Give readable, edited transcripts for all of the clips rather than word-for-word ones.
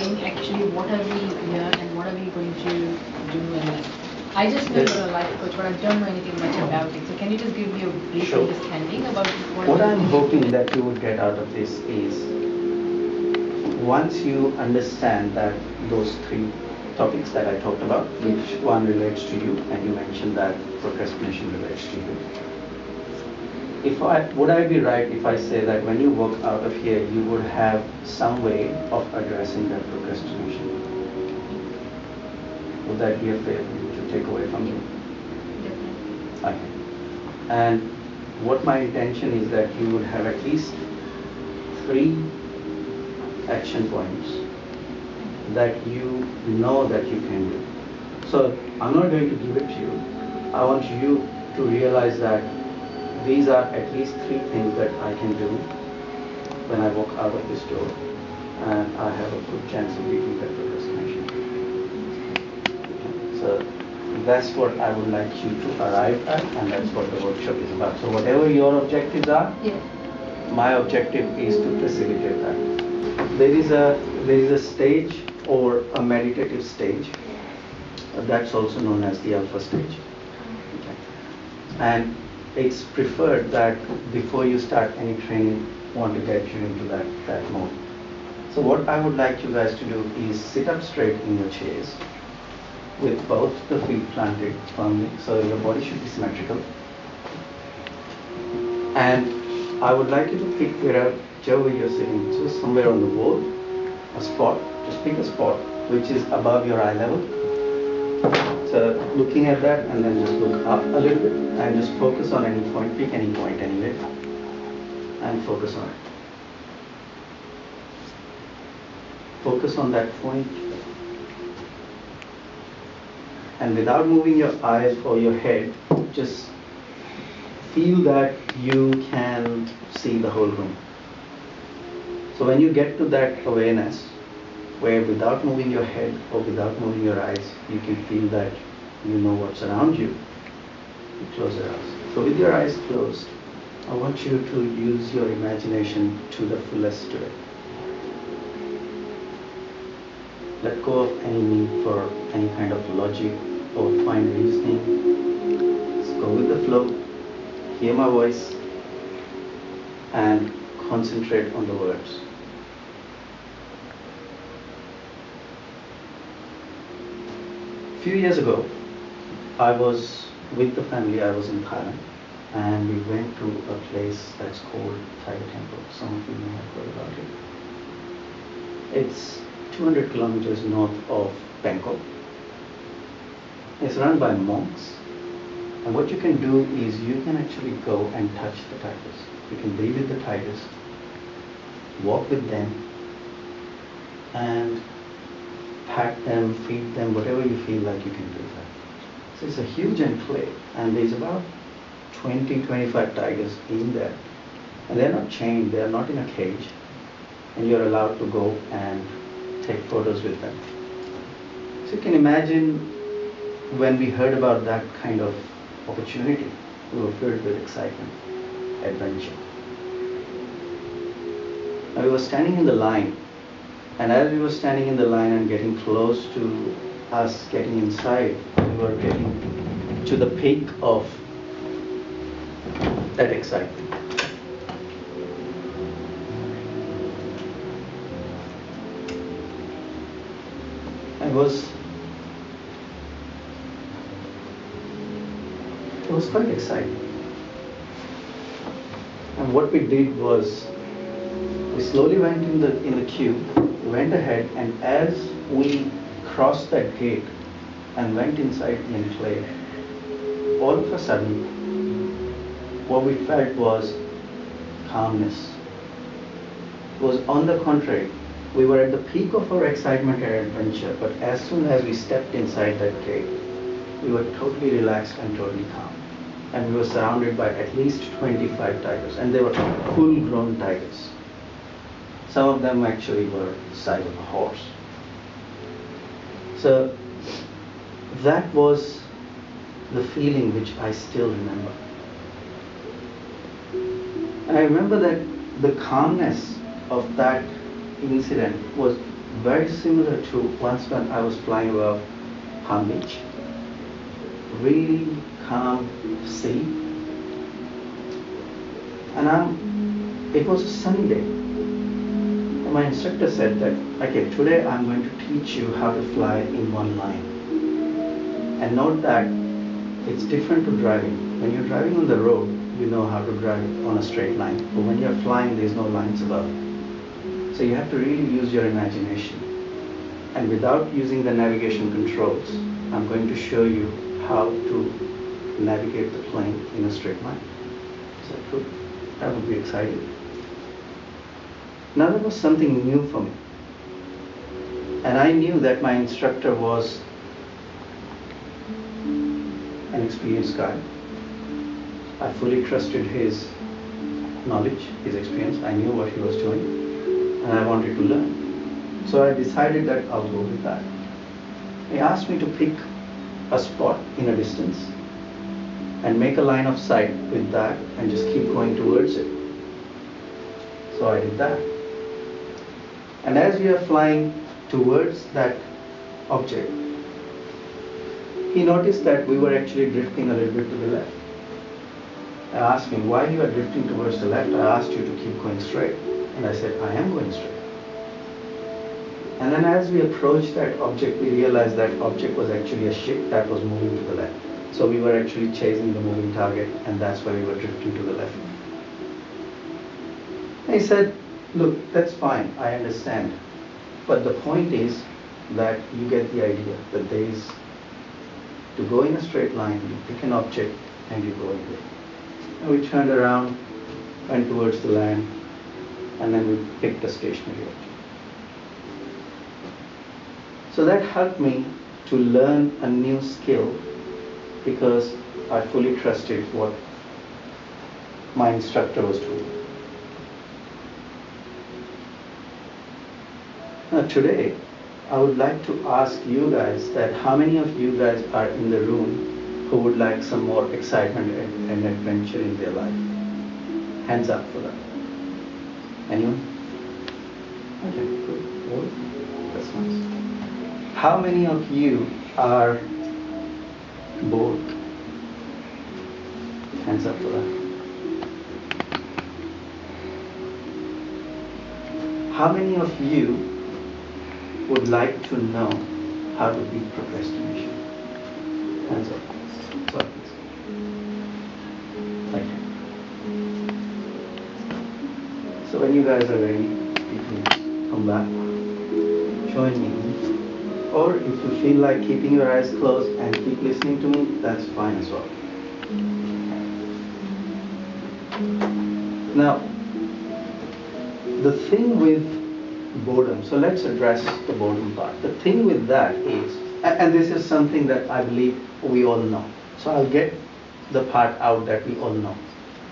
saying actually what are we here and what are we going to do in life. I just know you're a life coach, but I don't know anything much about it. So can you just give me a brief understanding about what I'm hoping that you would get out of this is, once you understand that those three topics that I talked about, which one relates to you, and you mentioned that procrastination relates to you. Would I be right if I say that when you walk out of here, you would have some way of addressing that procrastination? Would that be a fair thing to take away from you? Definitely. Okay. And what my intention is that you would have at least 3 action points that you know that you can do. So I'm not going to give it to you. I want you to realize that these are at least 3 things that I can do when I walk out of this door, and I have a good chance of beating that procrastination. So that's what I would like you to arrive at, and that's what the workshop is about. So whatever your objectives are, my objective is to facilitate that. There is a stage, or a meditative stage, that's also known as the alpha stage. Okay. And it's preferred that before you start any training, want to get you into that mode. So what I would like you guys to do is sit up straight in your chairs with both the feet planted firmly, so your body should be symmetrical. And I would like you to pick whichever you're sitting, so somewhere on the wall, a spot, just pick a spot which is above your eye level. So looking at that, and then just look up a little bit and just focus on any point, pick any point anyway, and focus on it. Focus on that point, and without moving your eyes or your head, just feel that you can see the whole room. So when you get to that awareness, where without moving your head or without moving your eyes, you can feel that you know what's around you, you close your eyes. So with your eyes closed, I want you to use your imagination to the fullest today. Let go of any need for any kind of logic or fine reasoning. Just go with the flow, hear my voice, and concentrate on the words. A few years ago, I was with the family. I was in Thailand, and we went to a place that's called Tiger Temple. Some of you may have heard about it. It's 200 kilometers north of Bangkok. It's run by monks, and what you can do is you can actually go and touch the tigers. You can be with the tigers, walk with them, and pat them, feed them, whatever you feel like you can do that. So it's a huge enclave, and there's about 20-25 tigers in there, and they're not chained, they're not in a cage, and you're allowed to go and take photos with them. So you can imagine, when we heard about that kind of opportunity, we were filled with excitement, adventure. Now we were standing in the line, and as we were standing in the line and getting close to us getting inside, we were getting to the peak of that excitement. It was quite exciting. And what we did was, we slowly went in the queue, went ahead, and as we crossed that gate and went inside the enclave, all of a sudden, what we felt was calmness. It was on the contrary. We were at the peak of our excitement and adventure, but as soon as we stepped inside that gate, we were totally relaxed and totally calm. And we were surrounded by at least 25 tigers, and they were full-grown tigers. Some of them actually were the size of a horse. So that was the feeling which I still remember. And I remember that the calmness of that incident was very similar to once when I was flying above Palm Beach. Really calm sea. And it was a sunny day. And my instructor said that, okay, today I'm going to teach you how to fly in one line. And note that it's different to driving. When you're driving on the road, you know how to drive on a straight line. But when you're flying, there's no lines above. So you have to really use your imagination. And without using the navigation controls, I'm going to show you how to navigate the plane in a straight line. Is that good? That would be exciting. Now that was something new for me. And I knew that my instructor was an experienced guy. I fully trusted his knowledge, his experience. I knew what he was doing, and I wanted to learn. So I decided that I'll go with that. He asked me to pick a spot in a distance and make a line of sight with that and just keep going towards it. So I did that. And as we are flying towards that object, he noticed that we were actually drifting a little bit to the left. I asked him, why you are drifting towards the left? I asked you to keep going straight. And I said, I am going straight. And then as we approached that object, we realized that object was actually a ship that was moving to the left. So we were actually chasing the moving target, and that's why we were drifting to the left. And he said, look, that's fine, I understand. But the point is that you get the idea that there is, to go in a straight line, you pick an object and you go into it. And we turned around, went towards the land, and then we picked a stationary object. So that helped me to learn a new skill because I fully trusted what my instructor was doing. Now today, I would like to ask you guys that how many of you guys are in the room who would like some more excitement and adventure in their life? Hands up for that. Anyone? Okay, good. Good. That's nice. How many of you are bored? Hands up for that. How many of you would like to know how to beat procrastination? Hands up. Sorry. Thank you. So when you guys are ready, you can come back, join me. Or if you feel like keeping your eyes closed and keep listening to me, that's fine as well. Now, the thing with boredom, so let's address the boredom part. The thing with that is, and this is something that I believe we all know. So I'll get the part out that we all know.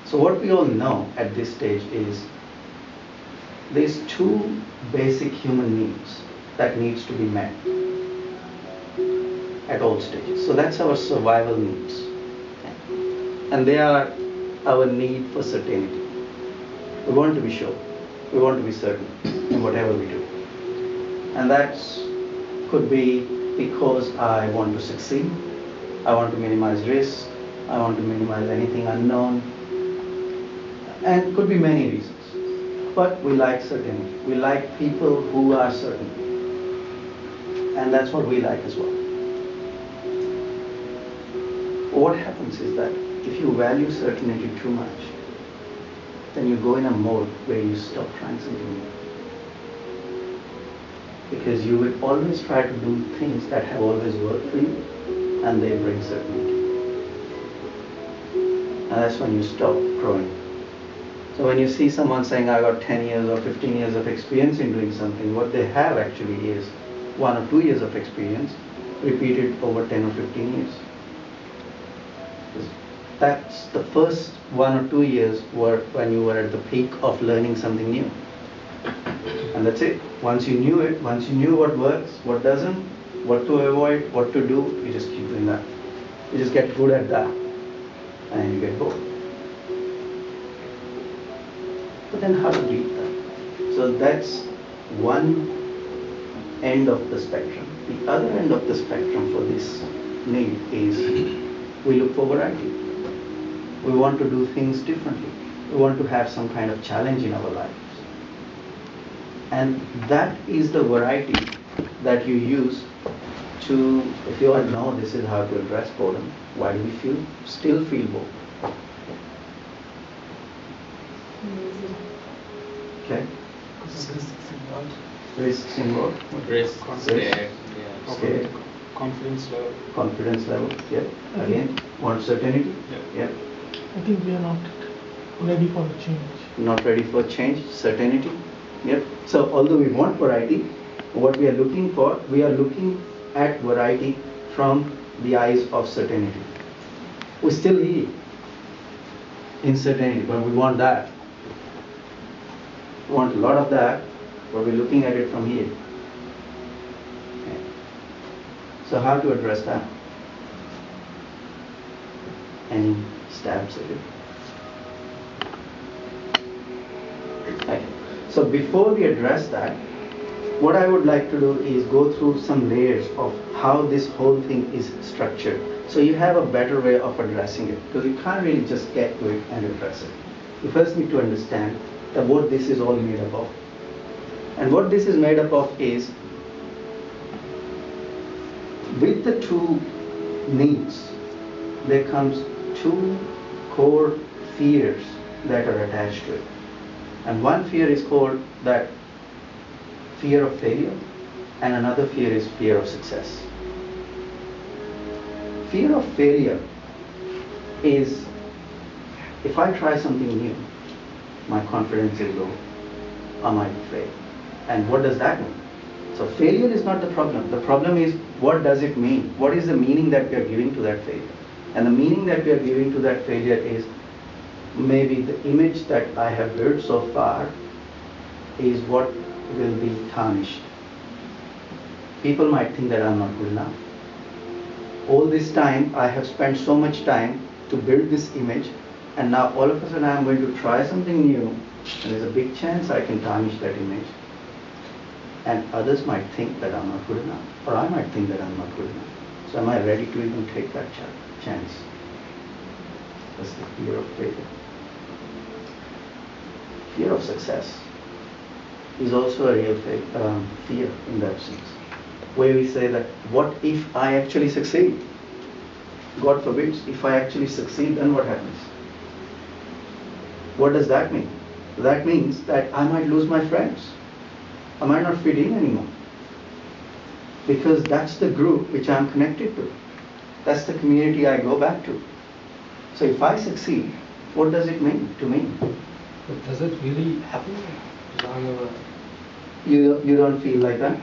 So what we all know at this stage is there's two basic human needs that needs to be met at all stages. So that's our survival needs. And they are our need for certainty. We want to be sure. We want to be certain in whatever we do. And that could be because I want to succeed. I want to minimize risk. I want to minimize anything unknown. And it could be many reasons. But we like certainty. We like people who are certain. And that's what we like as well. What happens is that if you value certainty too much, then you go in a mode where you stop trying something new. Because you will always try to do things that have always worked for you, and they bring certainty. And that's when you stop growing. So when you see someone saying, I got 10 years or 15 years of experience in doing something, what they have actually is 1 or 2 years of experience repeated over 10 or 15 years. That's the first 1 or 2 years were when you were at the peak of learning something new. And that's it. Once you knew it, once you knew what works, what doesn't, what to avoid, what to do, you just keep doing that. You just get good at that. And you get bored. But then how to beat that? So that's one end of the spectrum. The other end of the spectrum for this need is we look for variety. We want to do things differently. We want to have some kind of challenge in our lives. And that is the variety that you use to, if you all know this is how to address boredom, why do we still feel bored? Okay? Risks involved. Risk, scared, Scared. Confidence level. Confidence level, yeah. Again, want certainty? Yeah. I think we are not ready for the change. Not ready for change, certainty. Yep. So although we want variety, what we are looking for, we are looking at variety from the eyes of certainty. We still live in certainty, but we want that. We want a lot of that, but we're looking at it from here. Okay. So how to address that? Any stabs at it? Okay. So before we address that, what I would like to do is go through some layers of how this whole thing is structured. So you have a better way of addressing it, because you can't really just get to it and address it. You first need to understand that what this is all made up of. And what this is made up of is, with the two needs, there comes two core fears that are attached to it. And one fear is called that fear of failure, and another fear is fear of success. Fear of failure is, if I try something new, my confidence is low, I might fail. And what does that mean? So failure is not the problem. The problem is, what does it mean? What is the meaning that we are giving to that failure? And the meaning that we are giving to that failure is, maybe the image that I have built so far is what will be tarnished. People might think that I'm not good enough. All this time, I have spent so much time to build this image, and now all of a sudden I'm going to try something new, and there's a big chance I can tarnish that image. And others might think that I'm not good enough, or I might think that I'm not good enough. So am I ready to even take that chance? That's the fear of failure. Fear of success is also a real fear in that sense, where we say that, what if I actually succeed? God forbid, if I actually succeed, then what happens? What does that mean? That means that I might lose my friends. I might not fit in anymore. Because that's the group which I'm connected to. That's the community I go back to. So if I succeed, what does it mean to me? But does it really happen? You don't feel like that?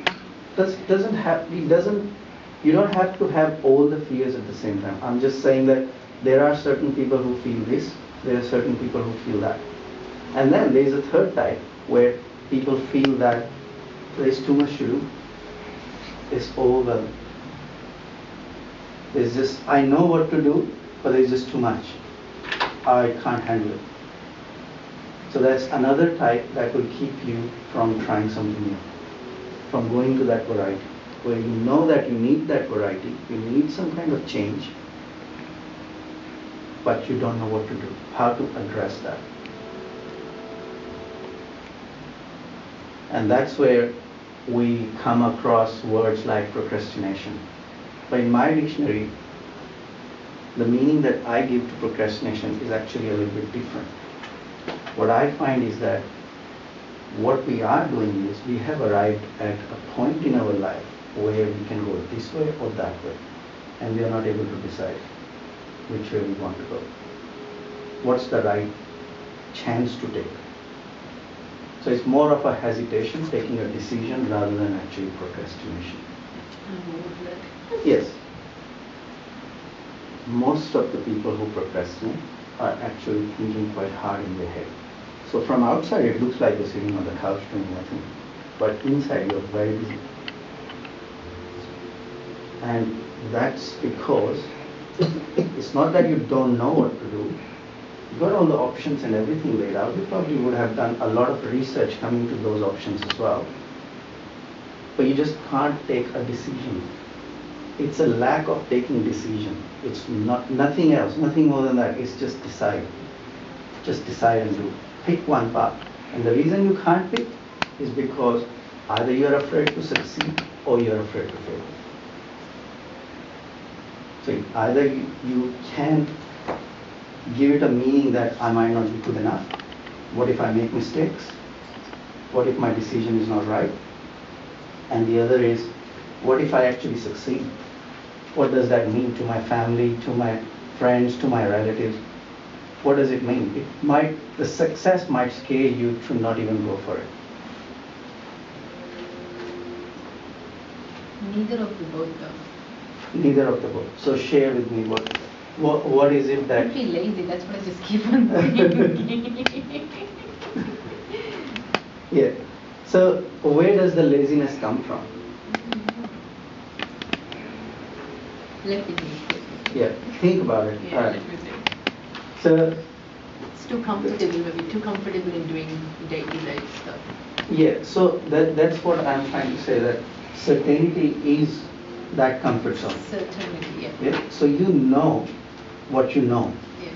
You don't have to have all the fears at the same time. I'm just saying that there are certain people who feel this, there are certain people who feel that. And then there is a third type where people feel that there's too much to do. It's overwhelming. There's just, I know what to do, but there's just too much. I can't handle it. So that's another type that will keep you from trying something new, from going to that variety, where you know that you need that variety, you need some kind of change, but you don't know what to do, how to address that. And that's where we come across words like procrastination. But in my dictionary, the meaning that I give to procrastination is actually a little bit different. What I find is that what we are doing is, we have arrived at a point in our life where we can go this way or that way, and we are not able to decide which way we want to go. What's the right chance to take? So it's more of a hesitation, taking a decision, rather than actually procrastination. Yes. Most of the people who procrastinate are actually thinking quite hard in their head. So from outside it looks like you're sitting on the couch doing nothing, but inside you're very busy. And that's because it's not that you don't know what to do. You've got all the options and everything laid out. You probably would have done a lot of research coming to those options as well. but you just can't take a decision. It's a lack of taking decision. It's not nothing else, nothing more than that. It's just decide. Just decide and do. Pick one path. And the reason you can't pick is because either you're afraid to succeed or you're afraid to fail. So either you can give it a meaning that I might not be good enough. What if I make mistakes? What if my decision is not right? And the other is, what if I actually succeed? What does that mean to my family, to my friends, to my relatives? What does it mean? The success might scare you to not even go for it. Neither of the both though. Neither of the both. So share with me what is it that... Don't be lazy, that's what I just keep on thinking. Yeah. So where does the laziness come from? Let me think. Yeah, think about it. Yeah, let me think. So It's too comfortable, maybe too comfortable in doing daily life stuff. yeah, so that's what I'm trying to say, that certainty is that comfort zone. Certainty, yeah. Yeah? So you know what you know. Yeah.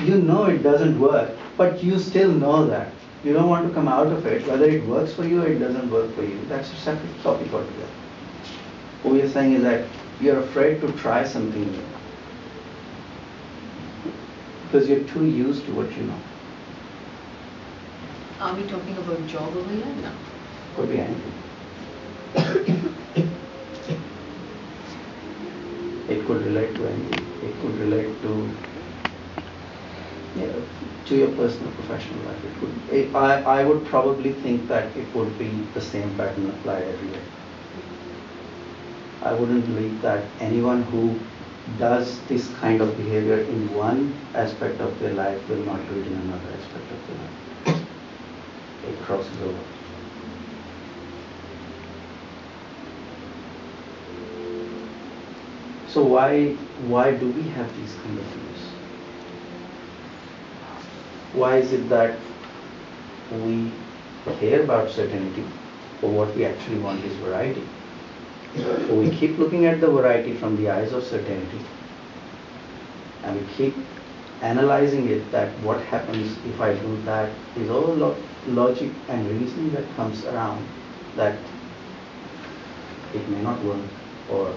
You know it doesn't work, but you still know that. You don't want to come out of it, whether it works for you or it doesn't work for you. That's a separate topic altogether. What we are saying is that you're afraid to try something new because you're too used to what you know. Are we talking about job over here? No. Could be anything. It could relate to anything. It could relate to your personal, professional life. I would probably think that it would be the same pattern applied everywhere. I wouldn't believe that anyone who does this kind of behavior in one aspect of their life will not do it in another aspect of their life. It crosses over. So why do we have these kind of fears? Why is it that we care about certainty, but what we actually want is variety? So we keep looking at the variety from the eyes of certainty, and we keep analyzing it, that what happens if I do that, is all logic and reasoning that comes around that it may not work, or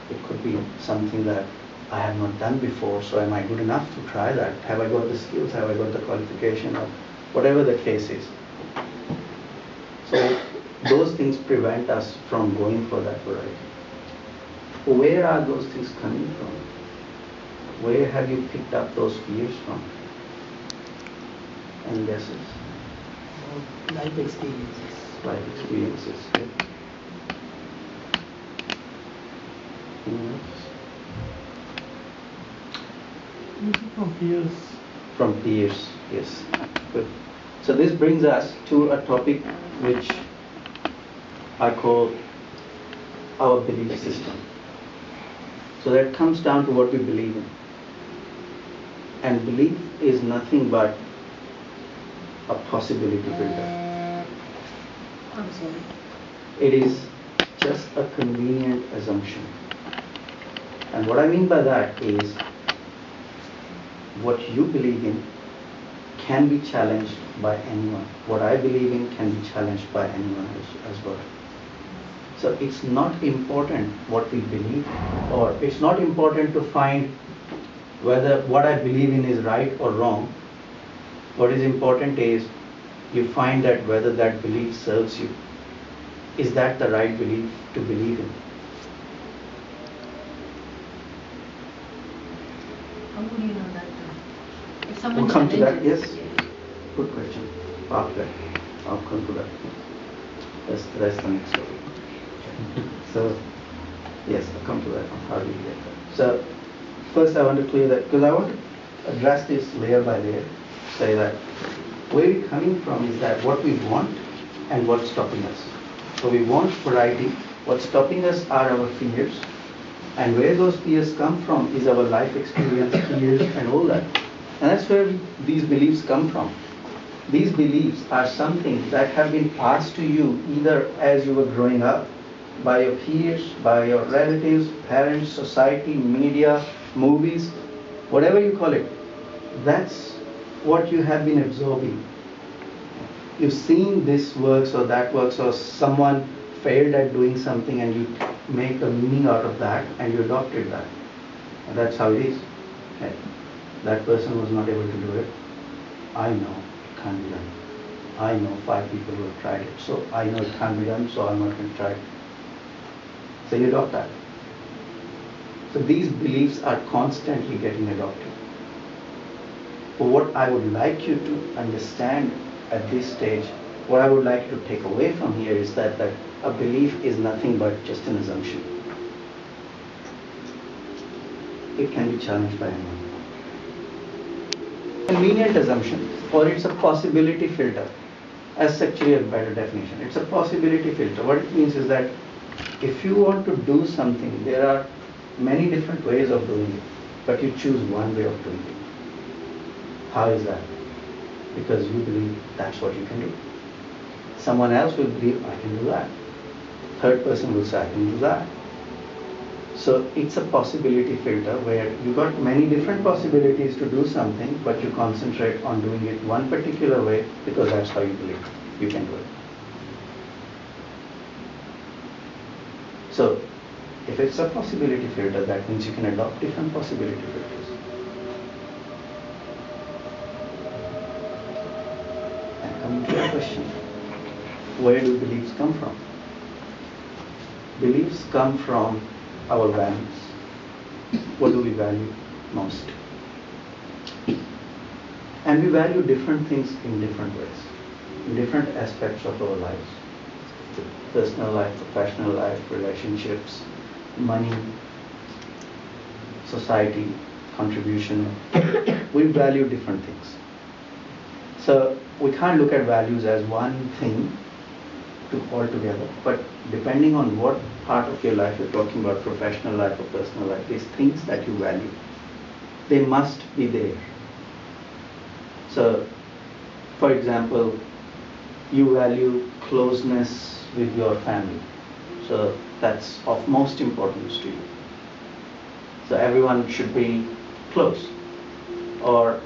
it could be something that I have not done before, so am I good enough to try that? Have I got the skills? Have I got the qualification? Or whatever the case is. So those things prevent us from going for that variety. Where are those things coming from? Where have you picked up those fears from? Any guesses? Life experiences. Life experiences. Yeah. Anyone else? From peers. From peers, yes. Good. So this brings us to a topic which I call our belief system. So that comes down to what we believe in. And belief is nothing but a possibility builder. I'm sorry. It is just a convenient assumption. And what I mean by that is, what you believe in can be challenged by anyone. What I believe in can be challenged by anyone as well. So it's not important what we believe, or it's not important to find whether what I believe in is right or wrong. What is important is you find that whether that belief serves you. Is that the right belief to believe in? How would you know that though? If someone We'll come to that, challenges- yes. Good question. After I'll come to that. That's the next story. So, yes, I'll come to that. How do you get that? So, first I want to clear that, because I want to address this layer by layer. Say that where we're coming from is that what we want and what's stopping us. So we want variety. What's stopping us are our fears. And where those fears come from is our life experience, fears and all that. And that's where these beliefs come from. These beliefs are something that have been passed to you either as you were growing up, by your peers, by your relatives, parents, society, media, movies, whatever you call it. That's what you have been absorbing. You've seen this works or that works, or someone failed at doing something and you make a meaning out of that and you adopted that. And that's how it is. Okay. That person was not able to do it. I know it can't be done. I know 5 people who have tried it, so I know it can't be done, so I'm not going to try it. So you adopt that. So these beliefs are constantly getting adopted. But what I would like you to understand at this stage, what I would like you to take away from here is that a belief is nothing but just an assumption. It can be challenged by anyone. Convenient assumption, or it's a possibility filter. As actually a better definition. It's a possibility filter. What it means is that if you want to do something, there are many different ways of doing it, but you choose one way of doing it. How is that? Because you believe that's what you can do. Someone else will believe, I can do that. Third person will say, I can do that. So it's a possibility filter where you got many different possibilities to do something, but you concentrate on doing it one particular way because that's how you believe you can do it. So if it's a possibility filter, that means you can adopt different possibility filters. And coming to your question, where do beliefs come from? Beliefs come from our values. What do we value most? And we value different things in different ways, in different aspects of our lives. Personal life, professional life, relationships, money, society, contribution. We value different things. So we can't look at values as one thing to hold together, but depending on what part of your life you're talking about, professional life or personal life, these things that you value, they must be there. So, for example, you value closeness with your family. So that's of most importance to you. So everyone should be close. Or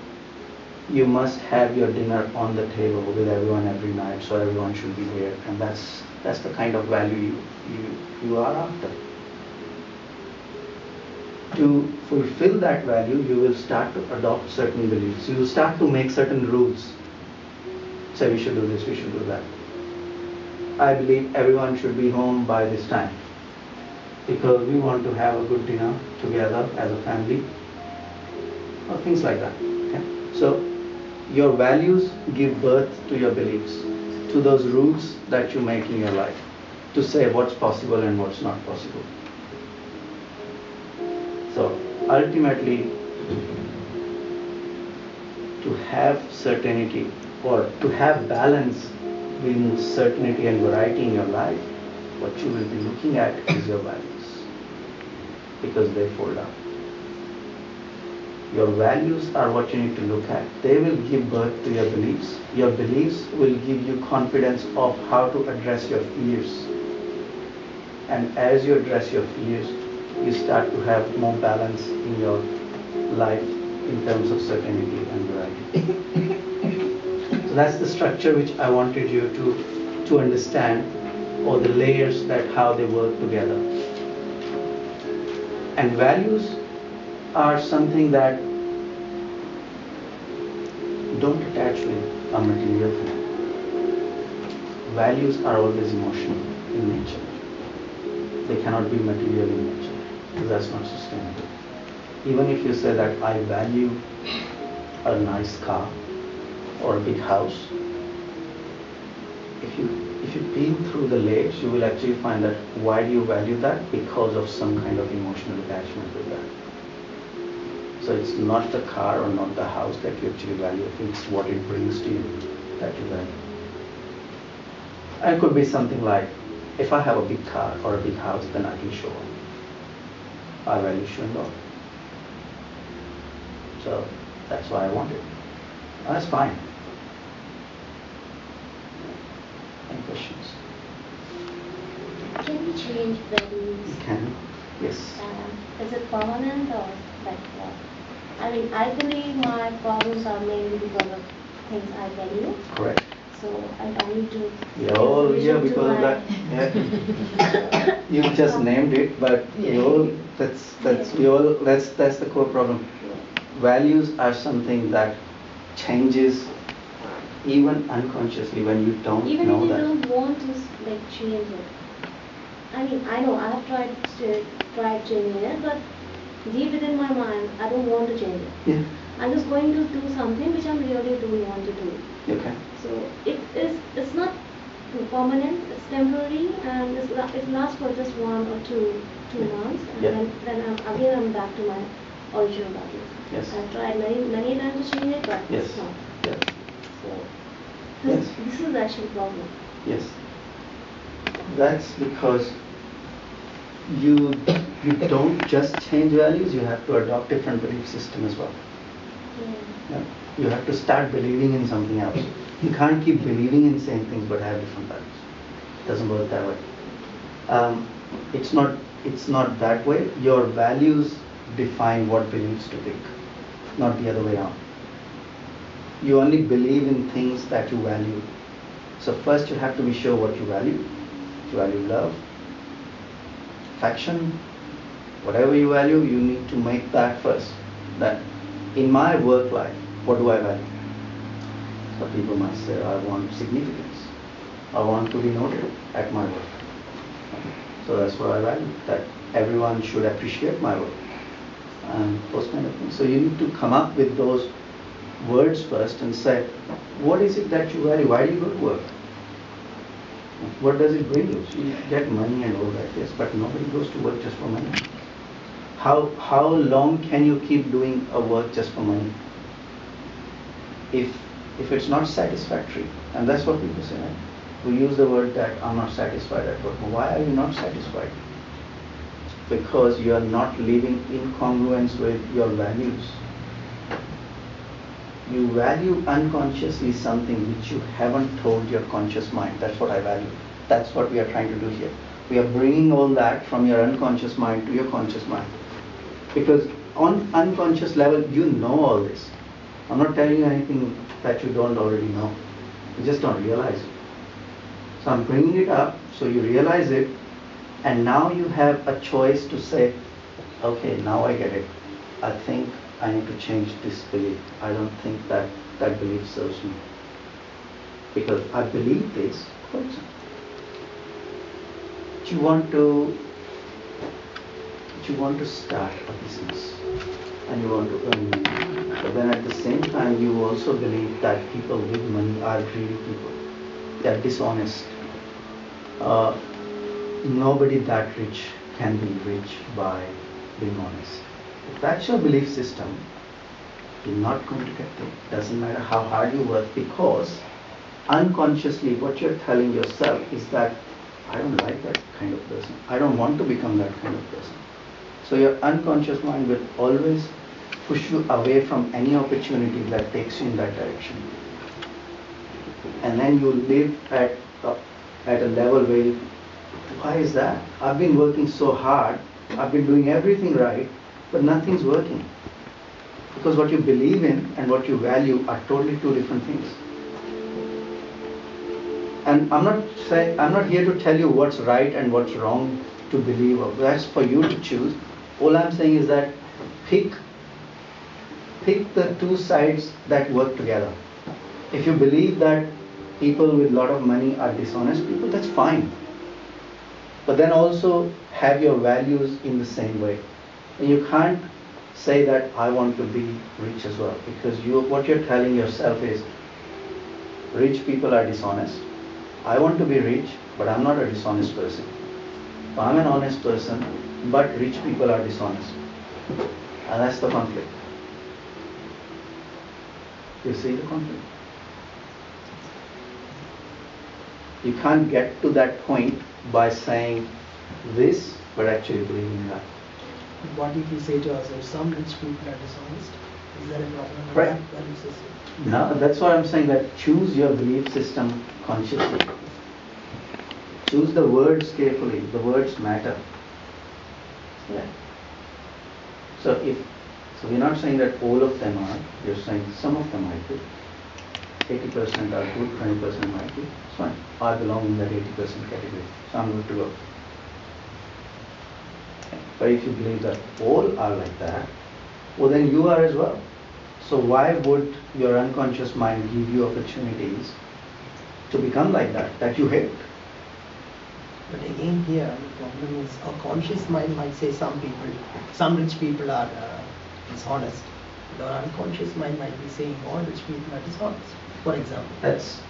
you must have your dinner on the table with everyone every night, so everyone should be there. And that's the kind of value you are after. To fulfill that value, you will start to adopt certain beliefs. You will start to make certain rules. Say we should do this, we should do that. I believe everyone should be home by this time because we want to have a good dinner together as a family, or things like that. Okay? So your values give birth to your beliefs, to those rules that you make in your life, to say what's possible and what's not possible. So ultimately, to have certainty or to have balance between certainty and variety in your life, what you will be looking at is your values, because they fold up. Your values are what you need to look at. They will give birth to your beliefs. Your beliefs will give you confidence of how to address your fears. And as you address your fears, you start to have more balance in your life in terms of certainty and variety. So that's the structure which I wanted you to understand, or the layers that how they work together. And values are something that don't attach with a material thing. Values are always emotional in nature. They cannot be material in nature, because that's not sustainable. Even if you say that I value a nice car or a big house, if you peel through the layers, you will actually find that why do you value that? Because of some kind of emotional attachment with that. So it's not the car or not the house that you actually value, it's what it brings to you that you value. And it could be something like, if I have a big car or a big house, then I can show off. I value showing off. So that's why I want it. That's fine. values. You can, yes. Is it permanent or like what? I mean, I believe my problems are mainly because of things I value. Correct. So I don't need to. We're all here because of that. Yeah. You just named it, but that's the core problem. Values are something that changes even unconsciously when you don't even know if you that. don't want to like change it. I mean, I know I have tried changing it, but deep within my mind, I don't want to change it. Yeah. I'm just going to do something which I really do want to do. Okay. So it's not permanent, it's temporary, and it lasts for just 1 or 2 months, and Yeah. then I'm back to my original values. Yes. I've tried many times to change it, but Yes. it's not. Yes. So Yes. this is actually a problem. Yes. That's because you don't just change values, you have to adopt different belief system as well. Yeah. You have to start believing in something else. You can't keep believing in same things but have different values. It doesn't work that way. It's not that way. Your values define what beliefs to pick, not the other way around. You only believe in things that you value. So first you have to be sure what you value. You value love, affection, whatever you value, you need to make that first. That in my work life, what do I value? So people might say, I want significance. I want to be noted at my work. So that's what I value, that everyone should appreciate my work. And those kind of things. So you need to come up with those words first and say, what is it that you value? Why do you go to work? What does it bring you? You get money and all that, yes, but nobody goes to work just for money. How long can you keep doing a work just for money? If it's not satisfactory, and that's what people say, right? We use the word that I'm not satisfied at work. Why are you not satisfied? Because you are not living in congruence with your values. You value unconsciously something which you haven't told your conscious mind. That's what I value. That's what we are trying to do here. We are bringing all that from your unconscious mind to your conscious mind. Because on unconscious level, you know all this. I'm not telling you anything that you don't already know. You just don't realize it. So I'm bringing it up so you realize it, and now you have a choice to say, okay, now I get it. I think I need to change this belief. I don't think that belief serves me. Because I believe this. For example, you want to start a business and you want to earn money. But then at the same time, you also believe that people with money are greedy people. They are dishonest. Nobody that rich can be rich by being honest. If that's your belief system, you're not going to get there. Doesn't matter how hard you work, because unconsciously what you're telling yourself is that I don't like that kind of person. I don't want to become that kind of person. So your unconscious mind will always push you away from any opportunity that takes you in that direction. And then you live at a level where, why is that? I've been working so hard, I've been doing everything right, but nothing's working. Because what you believe in and what you value are totally two different things. And I'm not here to tell you what's right and what's wrong to believe of. That's for you to choose. All I'm saying is that pick the two sides that work together. If you believe that people with a lot of money are dishonest people, that's fine. But then also have your values in the same way. And you can't say that I want to be rich as well, because what you're telling yourself is rich people are dishonest. I want to be rich, but I'm not a dishonest person. I'm an honest person, but rich people are dishonest. And that's the conflict. You see the conflict? You can't get to that point by saying this, but actually believing that. What if we say to ourselves, some rich people are dishonest? Is there a problem with Right. that value system? No, that's why I'm saying that choose your belief system consciously. Choose the words carefully. The words matter. Yeah. So we're not saying that all of them are. We're saying some of them might be. 80% are good, 20% might be. It's fine. I belong in that 80% category, so I'm good to go. But if you believe that all are like that, well then you are as well. So why would your unconscious mind give you opportunities to become like that you hate? But again here, the problem is our conscious mind might say some rich people are dishonest. But our unconscious mind might be saying all rich people are dishonest, for example. That's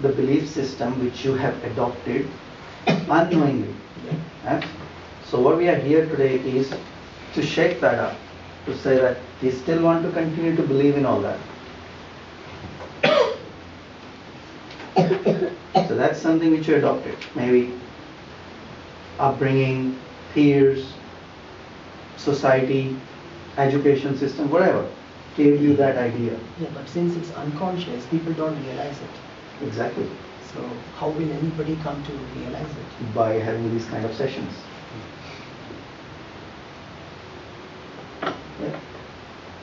the belief system which you have adopted unknowingly. Right? So what we are here today is to shake that up, to say that we still want to continue to believe in all that. So that's something which you adopted. Maybe upbringing, peers, society, education system, whatever, gave you that idea. Yeah, but since it's unconscious, people don't realize it. Exactly. So how will anybody come to realize it? By having these kind of sessions. Yeah.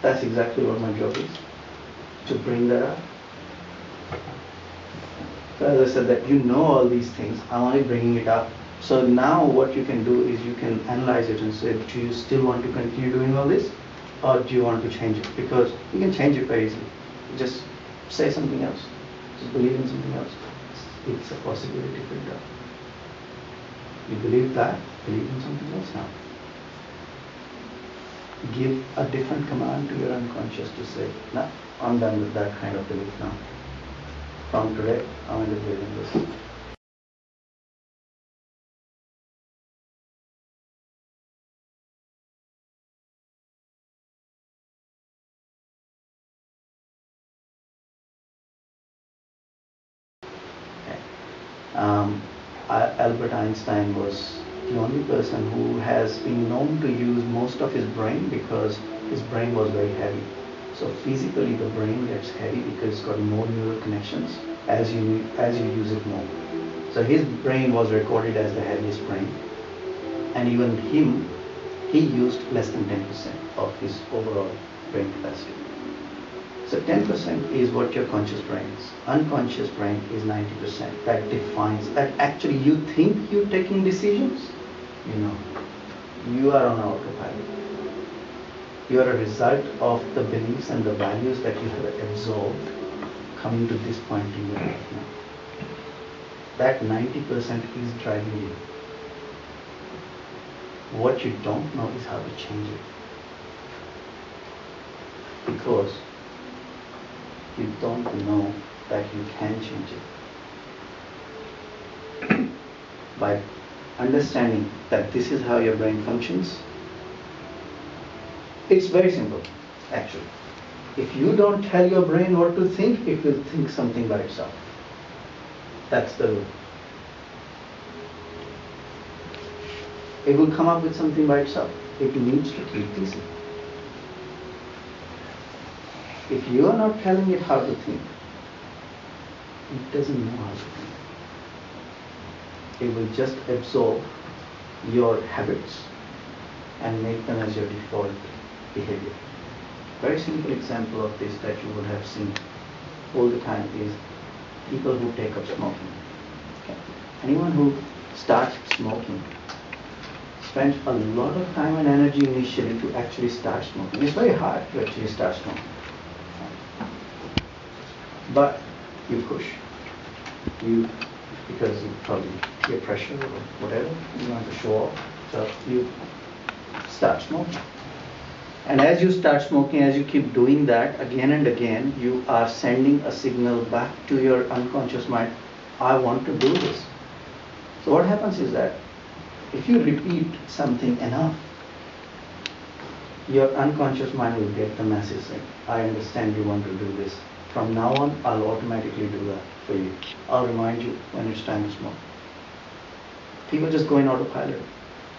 That's exactly what my job is, to bring that up. So as I said that you know all these things, I'm only bringing it up. So now what you can do is you can analyze it and say, do you still want to continue doing all this? Or do you want to change it? Because you can change it very easily. Just say something else. Just believe in something else. It's a possibility filter. You believe that, believe in something else now. Give a different command to your unconscious to say, no, I'm done with that kind of belief now. From today, I'm going to believe in this. Albert Einstein was the only person who has been known to use most of his brain because his brain was very heavy. So physically the brain gets heavy because it's got more neural connections as you use it more. So his brain was recorded as the heaviest brain, and even he used less than 10% of his overall brain capacity. So 10% is what your conscious brain is. Unconscious brain is 90%. That defines that actually you think you're taking decisions. You are on autopilot. You are a result of the beliefs and the values that you have absorbed coming to this point in your life now. That 90% is driving you. What you don't know is how to change it. Because you don't know that you can change it. By understanding that this is how your brain functions, it's very simple, actually. If you don't tell your brain what to think, it will think something by itself. That's the rule. It will come up with something by itself. It needs to keep busy. If you are not telling it how to think, it doesn't know how to think. It will just absorb your habits and make them as your default behavior. Very simple example of this that you would have seen all the time is people who take up smoking. Okay. Anyone who starts smoking spends a lot of time and energy initially to actually start smoking. It's very hard to actually start smoking. But you push. Because you probably peer pressure or whatever, you want to show off. So you start smoking. And as you start smoking, as you keep doing that again and again, you are sending a signal back to your unconscious mind, I want to do this. So what happens is that if you repeat something enough, your unconscious mind will get the message saying, I understand you want to do this. From now on, I'll automatically do that for you. I'll remind you when it's time to smoke. People just go in autopilot.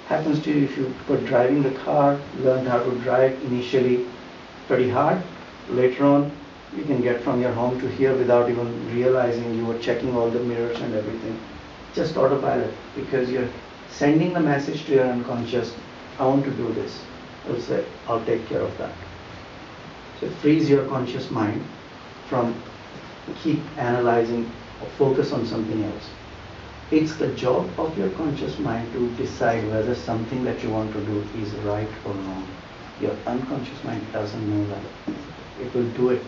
Happens to you if you were driving the car, learned how to drive initially pretty hard. Later on, You can get from your home to here without even realizing you were checking all the mirrors and everything. Just autopilot, because you're sending the message to your unconscious, I want to do this. It'll say, I'll take care of that. So it frees your conscious mind from keep analyzing or focus on something else. It's the job of your conscious mind to decide whether something that you want to do is right or wrong. Your unconscious mind doesn't know that. It will do it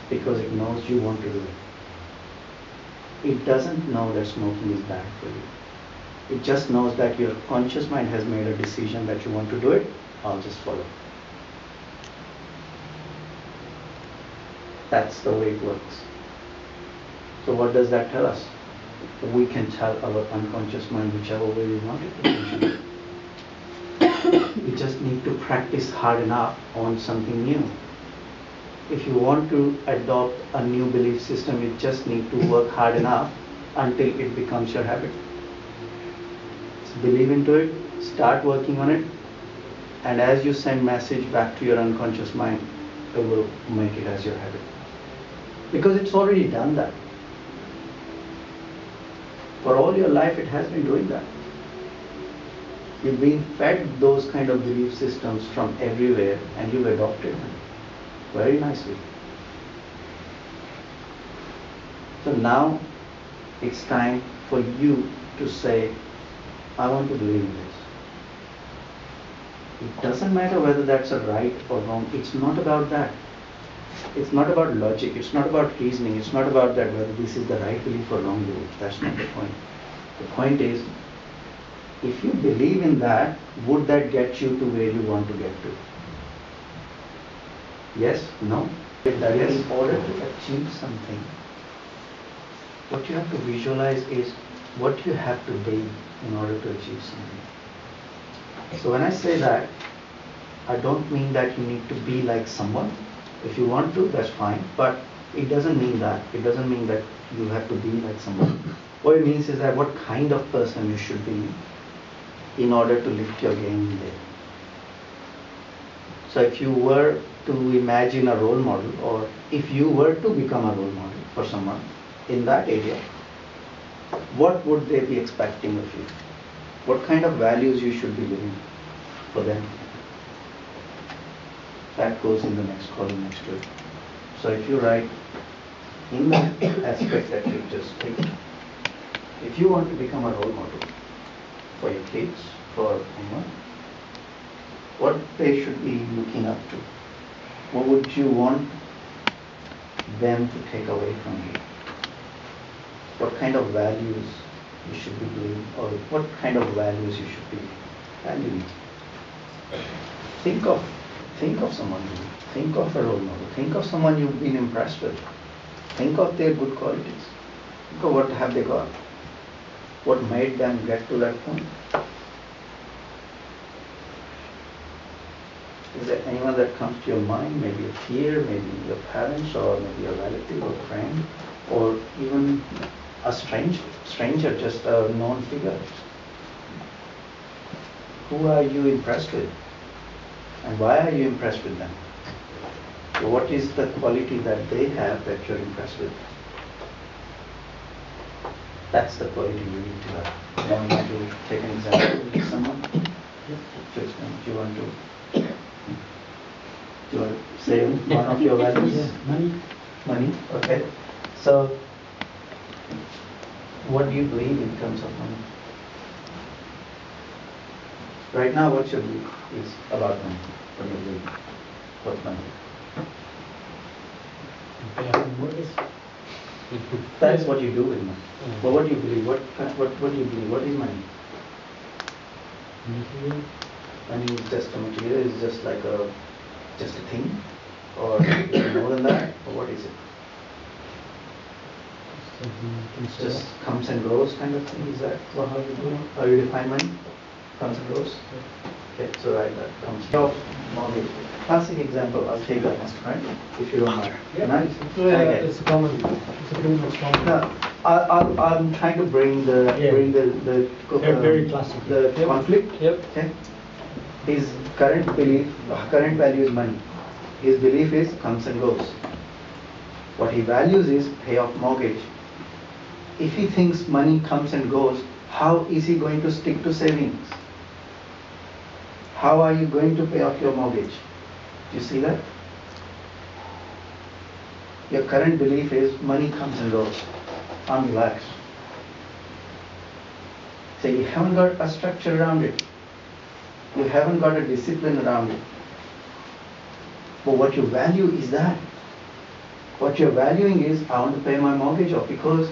because it knows you want to do it. It doesn't know that smoking is bad for you. It just knows that your conscious mind has made a decision that you want to do it, I'll just follow. That's the way it works. So what does that tell us? We can tell our unconscious mind whichever way we want it to function. We just need to practice hard enough on something new. If you want to adopt a new belief system, you just need to work hard enough until it becomes your habit. So believe into it, start working on it, and as you send message back to your unconscious mind, it will make it as your habit. Because it's already done that. For all your life, it has been doing that. You've been fed those kind of belief systems from everywhere, and you've adopted them very nicely. So now it's time for you to say, I want to believe in this. It doesn't matter whether that's a right or wrong. It's not about that. It's not about logic. It's not about reasoning. It's not about that whether this is the right belief or wrong belief. That's not the point. The point is, if you believe in that, would that get you to where you want to get to? Yes? No? That is, in order to achieve something, what you have to visualize is what you have to be in order to achieve something. So when I say that, I don't mean that you need to be like someone. If you want to, that's fine. But it doesn't mean that. It doesn't mean that you have to be like someone. What it means is that what kind of person you should be in order to lift your game in there. So if you were to imagine a role model, or if you were to become a role model for someone in that area, what would they be expecting of you? What kind of values you should be living for them? That goes in the next column next to it. So if you write in the aspect that you just picked, if you want to become a role model for your kids, for anyone, what they should be looking up to, what would you want them to take away from you? What kind of values you should be doing, or what kind of values you should be valuing? Think of someone, think of a role model, think of someone you've been impressed with, think of their good qualities, think of what have they got, what made them get to that point. Is there anyone that comes to your mind, maybe a peer, maybe your parents, or maybe a relative or friend, or even a stranger, just a known figure? Who are you impressed with? And why are you impressed with them? So what is the quality that they have that you're impressed with? That's the quality you need to have. Now you want to take an example with someone? To explain, do you want to say one of your values? Yeah, money. Money, okay. So, what do you believe in terms of money? Right now, what's your belief is about money? What do you believe? What's money? That's what you do with money. But what do you believe? What do you believe? What is money? Money is just a material. It's just like just a thing, or is it more than that, or what is it? It just comes and goes kind of thing. Is that how you do it? How you define money? Comes and goes. Okay, so right, that comes off mortgage. Classic example. I'll take that one, right? If you don't mind. Yeah. Nice. Yeah, it's a common. It's a pretty much common. Now, I'm trying to bring the Very classic. the Yep. conflict. Yep. Okay. His current value is money. His belief is comes and goes. What he values is pay off mortgage. If he thinks money comes and goes, how is he going to stick to savings? How are you going to pay off your mortgage? Do you see that? Your current belief is money comes and goes. I'm relaxed. So you haven't got a structure around it. You haven't got a discipline around it. But what you value is that. What you're valuing is, I want to pay my mortgage off, because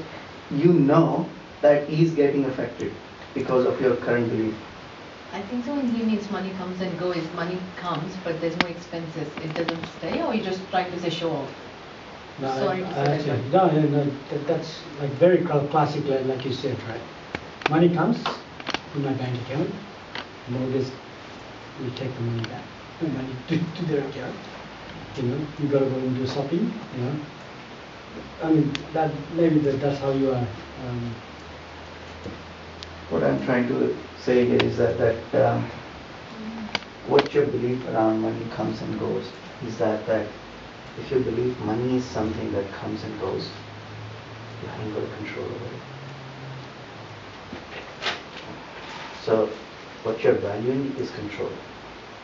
you know that is getting affected because of your current belief. I think so when he means money comes and goes, money comes, but there's no expenses. It doesn't stay, or you just trying to say show off? No, Sorry to say that. that's like very classic, like you said, right? Money comes in my bank account, mortgage, we take the money back, the money to their account. You gotta go and do shopping, I mean, that's how you are. What I'm trying to say here is that what your belief around money comes and goes is that if you believe money is something that comes and goes, you haven't got control over it. So what you're valuing is control.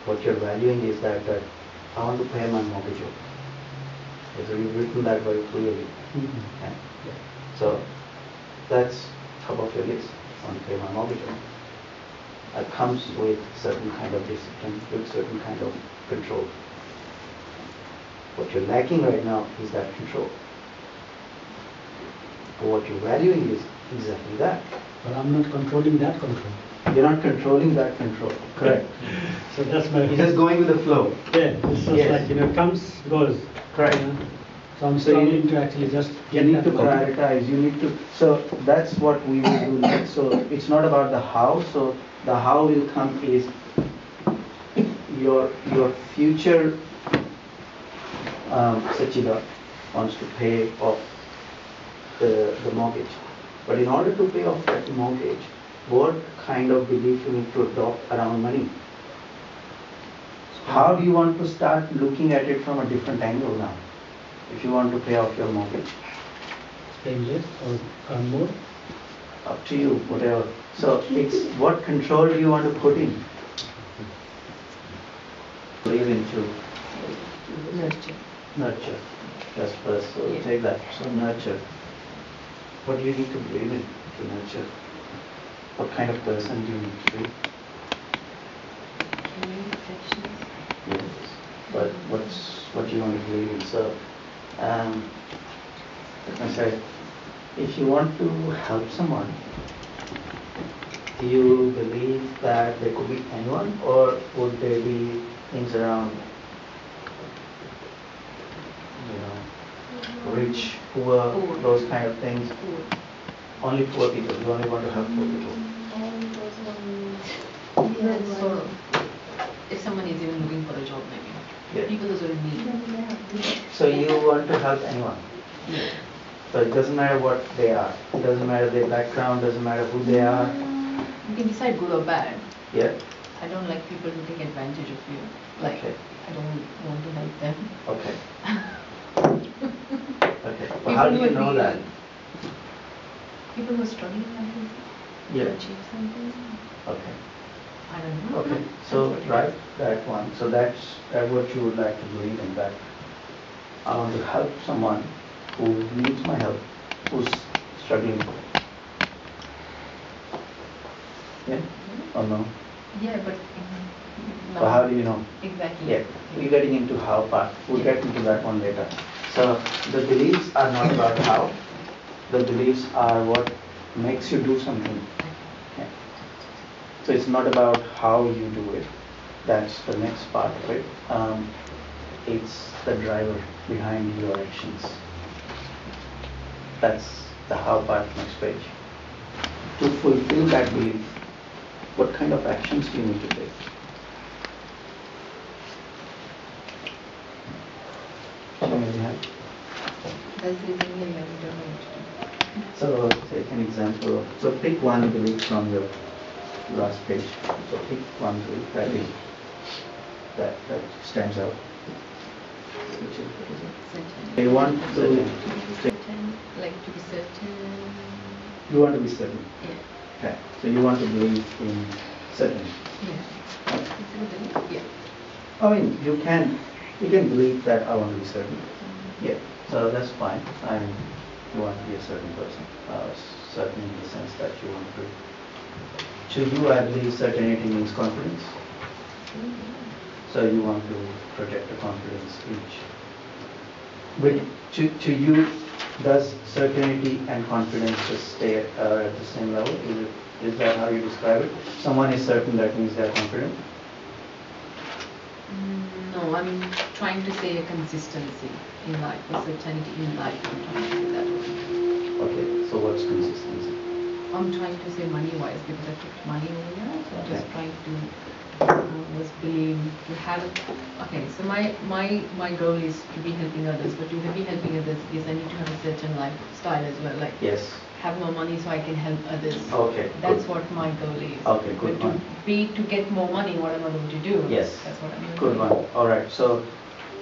What you're valuing is that I want to pay my mortgage off. So you've written that very clearly. Mm-hmm. Yeah. So that's top of your list. I want to pay my mortgage off. It comes with certain kind of discipline, with certain kind of control. What you're lacking right now is that control. But what you're valuing is exactly that. But I'm not controlling that control. You're not controlling that control. Correct. So that's my. You're just going with the flow. Yeah, it's just Yes. like, comes, goes. Correct. So I'm So you struggling need- to actually just You get need that to control. prioritize. You need to. So that's what we will do next. So it's not about the how. So the how will come is your future. Sachida wants to pay off the mortgage, but in order to pay off that mortgage, what kind of belief you need to adopt around money? How do you want to start looking at it from a different angle now? If you want to pay off your mortgage, Spend less or earn more. up to you, whatever. So it's what control do you want to put in? Believe into nurture. That's first. So Yeah. take that. So nurture. What do you need to believe in to nurture? What kind of person do you need to be? Yes. But what you want to believe in? So, let me say, if you want to help someone, do you believe that there could be anyone, or would there be things around, rich, poor, Poor. those kind of things? Only poor people. You only want to help poor people. Yeah, sort of. If someone is even looking for a job, maybe. Yeah. People who are in need. So you want to help anyone. Yeah. So it doesn't matter what they are. It doesn't matter their background. Doesn't matter who they are. You can decide good or bad. Yeah. I don't like people who take advantage of you. Like, Okay. I don't want to help them. Okay. Okay. Well, how do you know that? People who are struggling, I think, Yeah. to achieve something. Okay. I don't know. Okay. So That's what it write that one. So that's what you would like to believe in, that I want to help someone who needs my help, who's struggling. Yeah? Or no? Yeah, but. No. So how do you know? Exactly. Yeah, we're getting into how part. We'll get into that one later. So the beliefs are not about how. The beliefs are what makes you do something. Yeah. So it's not about how you do it. That's the next part of it. It's the driver behind your actions. That's the how part, next page. To fulfill that belief, what kind of actions do you need to take? Show me behind. That's the thing, yeah, we don't know what to do. So take an example. So pick one belief from your last page. So pick one belief that stands out. Which is, what is it? Certain. You want to Certain, like to be certain. you want to be certain. Yeah. Okay. So you want to believe in certainty. Yeah. Is it good? Yeah. I mean, you can believe that I want to be certain. Yeah. So that's fine. I mean, you want to be a certain person. Certain in the sense that you want to. To you, I believe certainty means confidence. So you want to protect the confidence each. But to you, does certainty and confidence just stay at the same level? Is that how you describe it? Someone is certain, that means they're confident? No, I'm trying to say a consistency in life, or certainty in life. I'm trying to say that one. Okay, so what's consistency? I'm trying to say money-wise because I took money over here, so I'm just Okay. trying to just believe to have it. Okay, so my goal is to be helping others, but to be helping others, yes, I need to have a certain lifestyle as well, like Yes. have more money so I can help others. Okay. That's good. what my goal is. Okay, good But one. to get more money, what am I going to do? Yes. That's what I'm going to Good do. one. All right. So,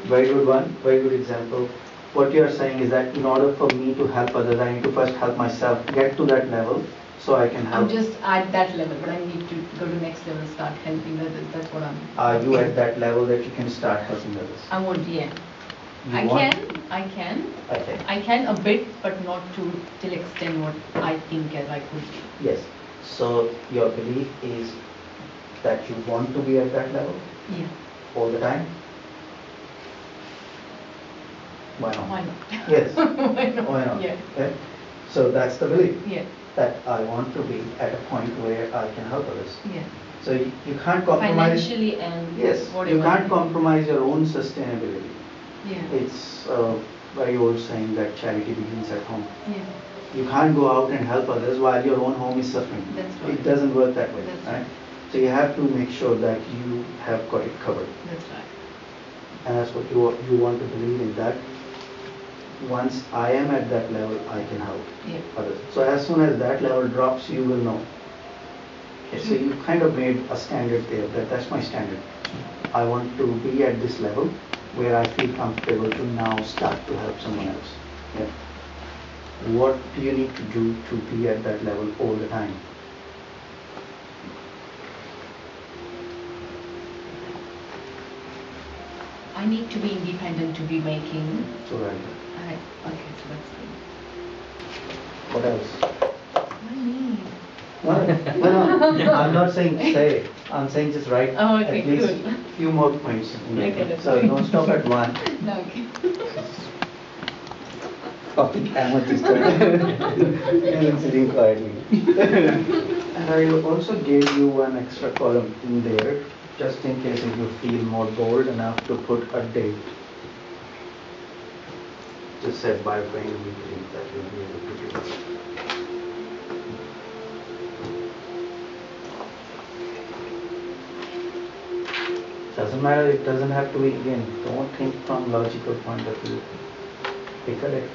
very good one. Very good example. What you are saying is that in order for me to help others, I need to first help myself get to that level, so I can help. I'm just at that level, but I need to go to next level, start helping others. That's what I'm. Are you at that level that you can start helping others? I won't. Yeah. You I want? can. Okay. I can a bit, but not to till extent what I think as I could be. Yes. So your belief is that you want to be at that level Yeah. all the time? Why not? Why not? Yes. Why not? Why not? Yeah. So that's the belief. Yeah. That I want to be at a point where I can help others. Yeah. So you can't compromise. Financially and Yes. whatever. You can't compromise your own sustainability. Yeah. It's a very old saying that charity begins at home. Yeah. You can't go out and help others while your own home is suffering. That's right. It doesn't work that way, That's right? right. So you have to make sure that you have got it covered. That's right. And that's what you want to believe in, that once I am at that level, I can help Yeah. others. So as soon as that level drops, you will know. Okay, so you kind of made a standard there, that's my standard. I want to be at this level where I feel comfortable to now start to help someone else. Yeah. What do you need to do to be at that level all the time? I need to be independent to be making. So right. Okay, so that's good. What else? What do you mean? No, I'm not saying say. I'm saying just write Oh, okay, at least good. few more points. Okay, that's So fine. don't stop at one. No, okay. Of the camera just and sitting quietly. And I also gave you one extra column in there, just in case if you feel more bold enough to put a date. Just said by when we believe that you'll be able to do it. Doesn't matter, it doesn't have to be, again, don't think from logical point of view. Pick a date.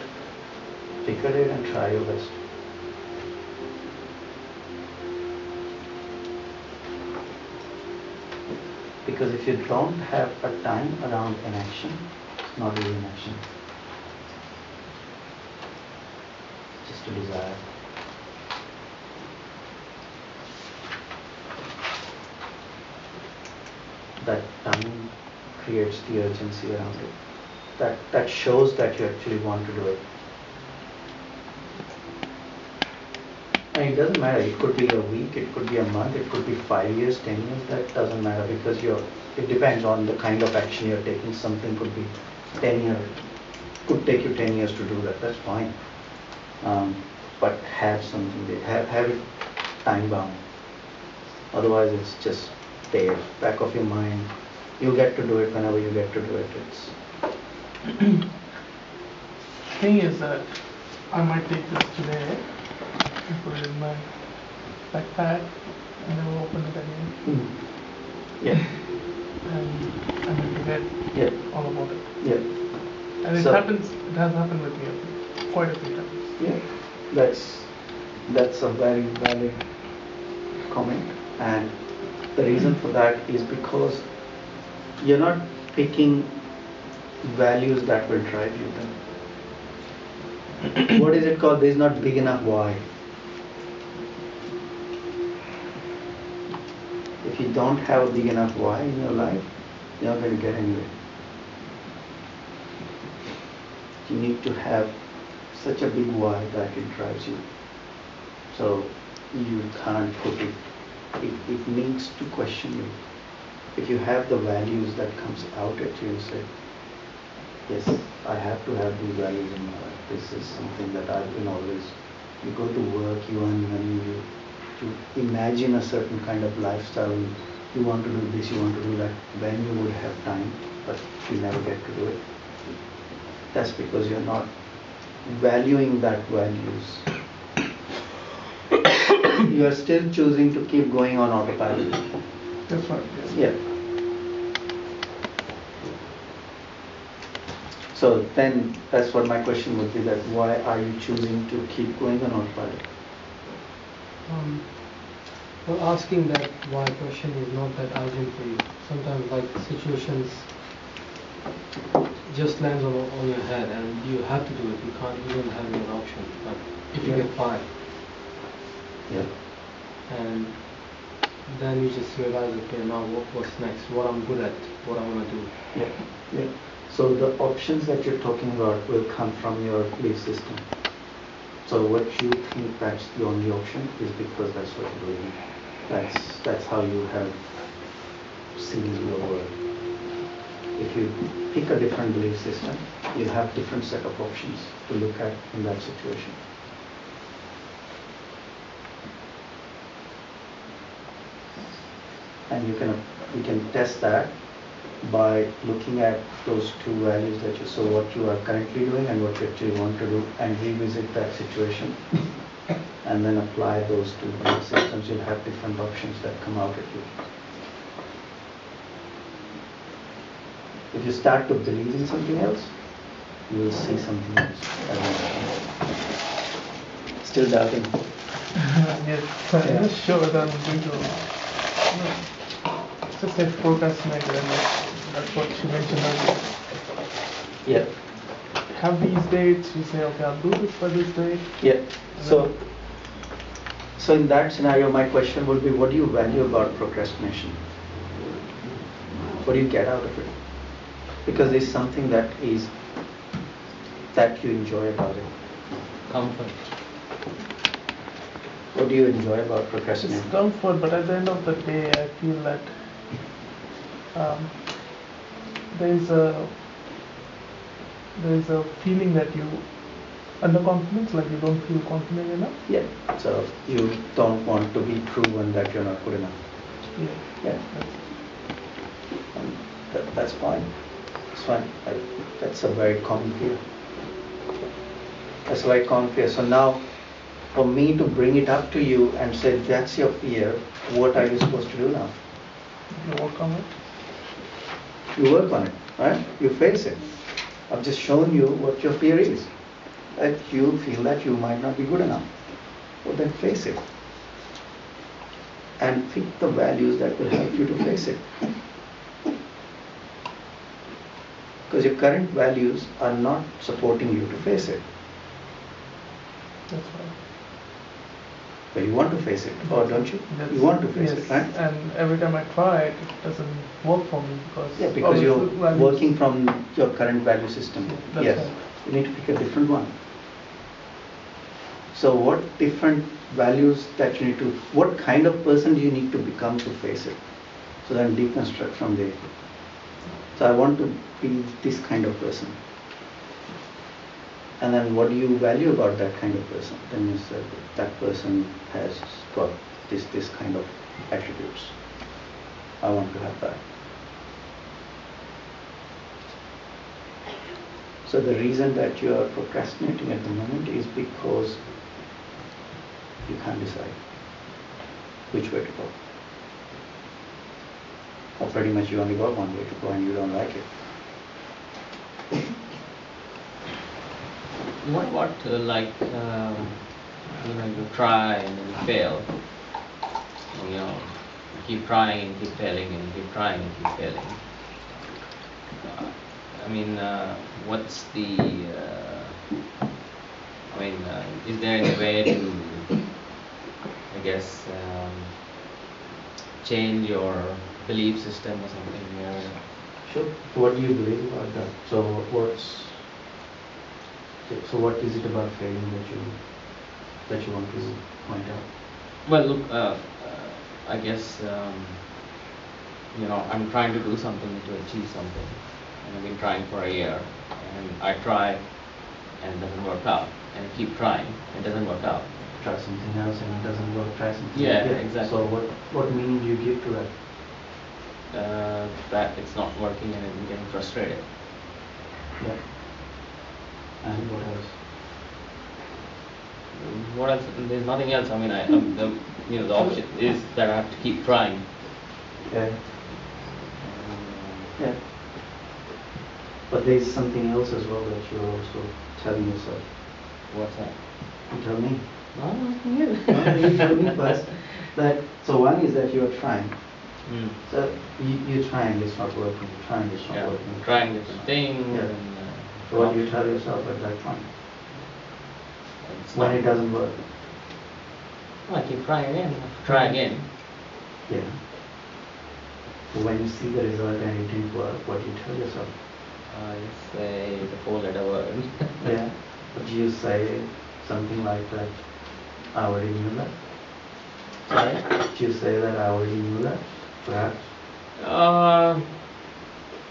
Pick a date and try your best. Because if you don't have a time around an action, it's not really an action. It's just a desire. That time creates the urgency around it. That shows that you actually want to do it. And it doesn't matter, it could be a week, it could be a month, it could be 5 years, 10 years, that doesn't matter because it depends on the kind of action you're taking. Something could be 10 years, could take you 10 years to do that, that's fine. But have something there, have it time bound. Otherwise it's just there, back of your mind. You get to do it whenever you get to do it. Thing is that I might take this today and put it in my backpack and then we'll open it again Yeah, and I'm going to forget yeah, all about it. yeah. And it So- has happened with me quite a few times. Yeah, that's a very valid comment, and the reason for that is because you're not picking values that will drive you then. What is it called? There is not big enough why. If you don't have a big enough why in your life, you're not going to get anywhere. You need to have such a big why that it drives you. So you can't put it. It needs to question you. If you have the values that comes out at you and say, yes, I have to have these values in my life. This is something that I've been always. You go to work, you earn money, you imagine a certain kind of lifestyle. You want to do this, you want to do that. Then you would have time, but you never get to do it. That's because you're not valuing that values. You are still choosing to keep going on autopilot. That's right. Yeah. So then that's what my question would be, that why are you choosing to keep going on autopilot? Well, asking that why question is not that urgent for you. Sometimes like situations just lands on your head and you have to do it. You don't have any option. But if you get fired, Yeah. and then you just realize, okay, now what's next? What I'm good at? What I want to do? Yeah. Yeah. So the options that you're talking about will come from your belief system. So what you think that's the only option is because that's what you're doing. That's how you have seen your world. If you pick a different belief system, you have different set of options to look at in that situation. And you can test that by looking at those two values that you saw, what you are currently doing and what you actually want to do, and revisit that situation and then apply those two belief systems. You'll have different options that come out at you. If you start to believe in something else, you will see something else. Still doubting? Yes, I'm not sure that I'm going to. Just say procrastinator, and that's what she mentioned earlier. Yeah. Have these dates, you say, okay, I'll do this by this date. Yeah. So in that scenario, my question would be, what do you value about procrastination? What do you get out of it? Because it's something that you enjoy about it. Comfort. What do you enjoy about procrastinating? It's comfort, but at the end of the day, I feel that there is a feeling that you underconfidence, like you don't feel confident enough. Yeah. So you don't want to be proven that you're not good enough. Yeah. Yeah. That's fine. It's fine. That's a very common fear. That's a very common fear. So now, for me to bring it up to you and say that's your fear, what are you supposed to do now? You work on it. You work on it, right? You face it. I've just shown you what your fear is. That you feel that you might not be good enough. Well, then face it. And pick the values that will help you to face it. Because your current values are not supporting you to face it. That's right. But you want to face it, or don't you? That's, you want to face yes, it, right? And every time I try it, it doesn't work for me because. Yeah, because you're working from your current value system. That's Yes. right. You need to pick a different one. So what different values that you need to, what kind of person do you need to become to face it? So then deconstruct from there. So I want to be this kind of person. And then what do you value about that kind of person? Then you say that person has got this kind of attributes. I want to have that. So the reason that you are procrastinating at the moment is because you can't decide which way to go. Or pretty much you only got one way to go and you don't like it. You try and then you fail. You keep trying and keep failing and keep trying and keep failing. mean, what's the? I mean, is there any way to, I guess, change your belief system or something? Sure. What do you believe about that? So what is it about failing that you want to point out? Well, look, I guess I'm trying to do something to achieve something, and I've been trying for a year, and I try, and it doesn't work out, and I keep trying, and it doesn't work out. Try something else and it doesn't work. Try something. Yeah, else. exactly. So what meaning do you give to that? That it's not working, and I'm getting frustrated. Yeah. And what else? What else? There's nothing else. I mean, the option is that I have to keep trying. Yeah. Yeah. But there is something else as well that you're also telling yourself. What's that? You tell me. No, I'm asking you. No, you tell me first. So one is that you're trying. Mm. So you're trying, it's not working. You're trying, it's not Yeah, working. trying different things. Yeah. And, So what do you tell yourself at that point? it's When not- it doesn't work? Well, I keep trying again. Try again. Yeah. So when you see the result and it didn't work, what do you tell yourself? I say the four-letter word. Yeah. Do you say something like that? I already knew that. Sorry? Do you say that I already knew that? Perhaps.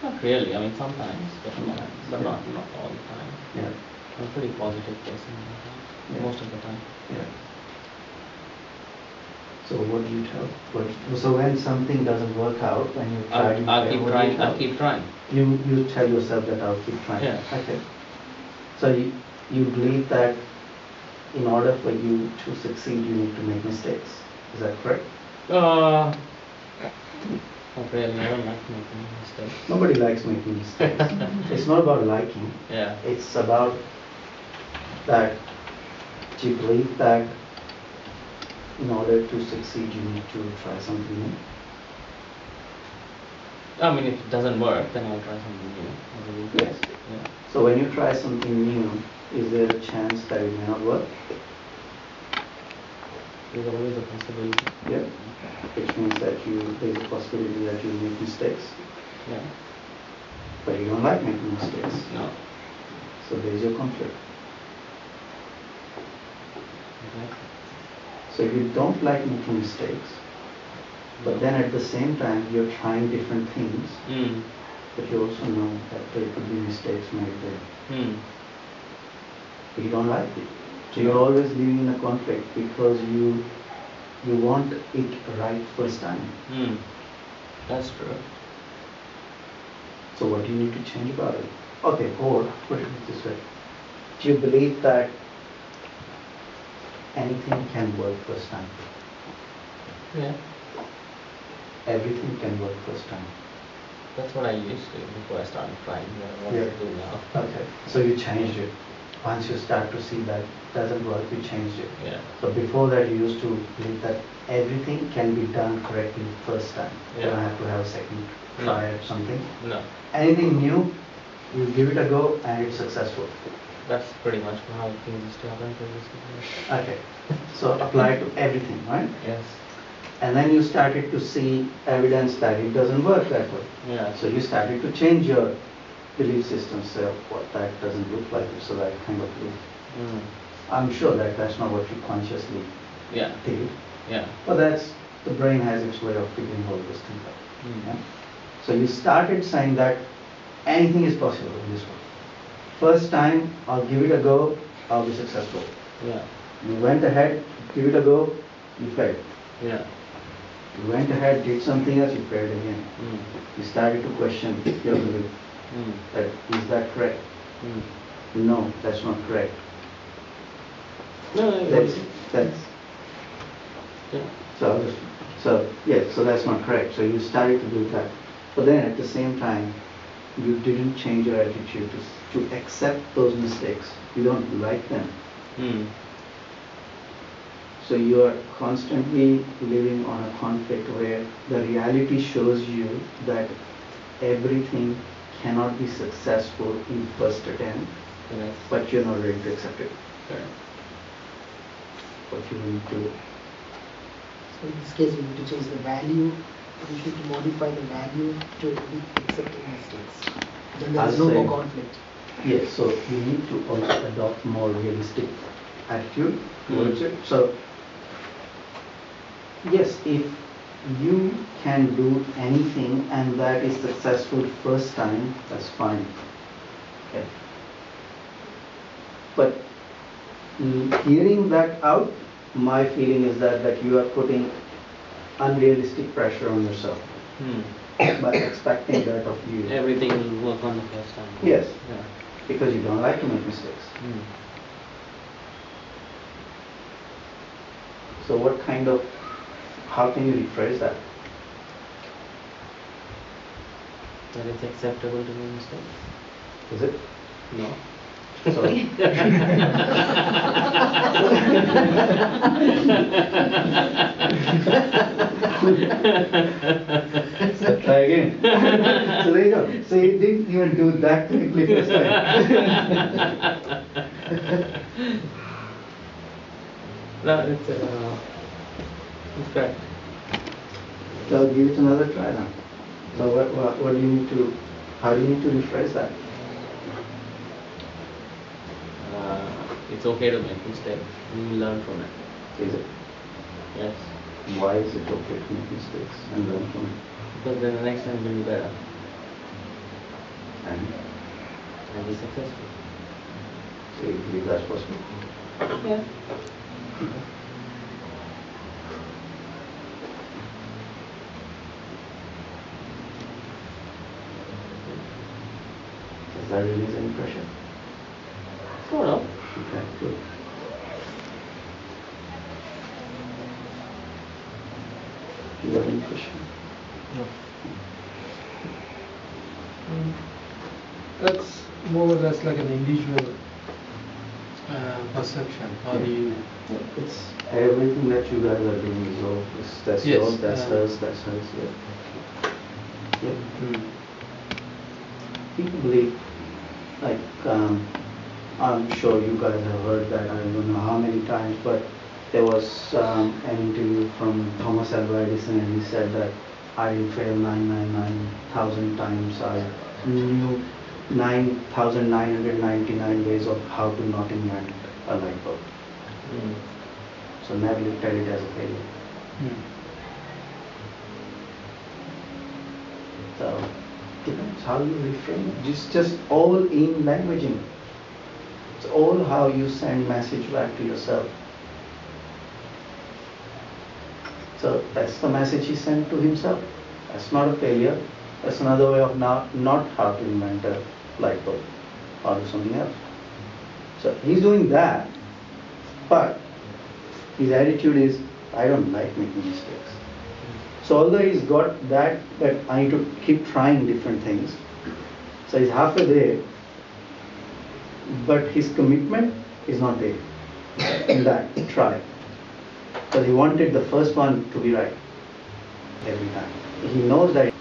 Not really. I mean, sometimes, but not Sometimes, not all the time. Yeah. I'm a pretty positive person Yeah. most of the time. Yeah. So what do you tell? So when something doesn't work out, when you try, I'll keep trying. I'll keep trying. You tell yourself that I'll keep trying. Yeah. Okay. So you believe that in order for you to succeed, you need to make mistakes. Is that correct? Not really. I don't like making mistakes. Nobody likes making mistakes. It's not about liking. Yeah. It's about that you believe that in order to succeed, you need to try something new. I mean, if it doesn't work, then I'll try something new. I believe. Yes. Yeah. So when you try something new, is there a chance that it may not work? There's always a possibility. Yeah. Which means that there's a possibility that you make mistakes. Yeah. But you don't like making mistakes. No. So there's your conflict. Exactly. So you don't like making mistakes, but then at the same time you're trying different things, Mm. but you also know that there could be mistakes made there. Hmm. But you don't like it. So you're always living in a conflict because you want it right first time. Hmm. That's true. So what do you need to change about it? Okay, or put it this way. Do you believe that anything can work first time? Yeah. Everything can work first time. That's what I used to before I started trying. What Yeah. I do now. Okay, so you changed it. Once you start to see that doesn't work, you changed it. Yeah. So before that you used to believe that everything can be done correctly first time. You Yeah. don't have to have a second try at something. No. Anything new, you give it a go and it's successful. That's pretty much how things used to happen previously. Okay, so apply it to everything, right? Yes. And then you started to see evidence that it doesn't work that way. Yeah. So you started to change your belief system, so what that doesn't look like it, so that kind of belief. Mm. I'm sure that that's not what you consciously Yeah. did, Yeah. but that's, the brain has its way of figuring all those things out. Mm. Yeah? So you started saying that anything is possible in this world. First time, I'll give it a go, I'll be successful. Yeah. You went ahead, give it a go, you failed. Yeah. You went ahead, did something else, you failed again. Mm. You started to question your belief. Mm. That, is that correct? Mm. No, that's not correct. No, That's yeah. so that's not correct. So you started to do that. But then at the same time, you didn't change your attitude to accept those mistakes. You don't like them. Mm. So you are constantly living on a conflict where the reality shows you that everything cannot be successful in first attempt, Correct. but you're not ready to accept it. Correct. What you need to do. So in this case, we need to change the value. We should modify the value to be accepting mistakes. Then there is I'll no say- more conflict. Yes, so you need to also adopt more realistic attitude towards it. So, yes, if you can do anything and that is successful first time, that's fine. Okay. But hearing that out, my feeling is that you are putting unrealistic pressure on yourself by expecting that of you. Everything will work on the first time. Yes, Yeah. because you don't like to make mistakes. So what kind of, how can you rephrase that? That it's acceptable to make mistakes. Is it? No. So, so try again. So there you go. So you didn't even do that correctly first time. No, it's fact. So I'll give it another try now. So what do you need to, how do you need to rephrase that? It's okay to make mistakes. You will learn from it. Is it? Yes. Why is it okay to make mistakes and learn from it? Because then the next time will be better And and be successful. so you believe that's possible? Yeah. Does that release any pressure? Sort of. Okay, good. You have any question? That's more or less like an individual perception. How do you? It's everything that you guys are doing is all, that's Yes, yours, that's hers, that's hers, yeah. Yeah. People believe, like, I'm sure you guys have heard that, I don't know how many times, but there was an interview from Thomas Alva Edison and he said that I didn't fail 999,000 times. I knew 9,999 ways of how to not invent a light bulb. So never looked at it as a failure. So depends how you reframe it. It's just all in languaging. It's all how you send message back to yourself. So that's the message he sent to himself. That's not a failure. That's another way of not how to invent a light bulb or do something else. So he's doing that, but his attitude is, I don't like making mistakes. So although he's got that I need to keep trying different things, so he's halfway there, but his commitment is not there in that try. Because he wanted the first one to be right every time. He knows that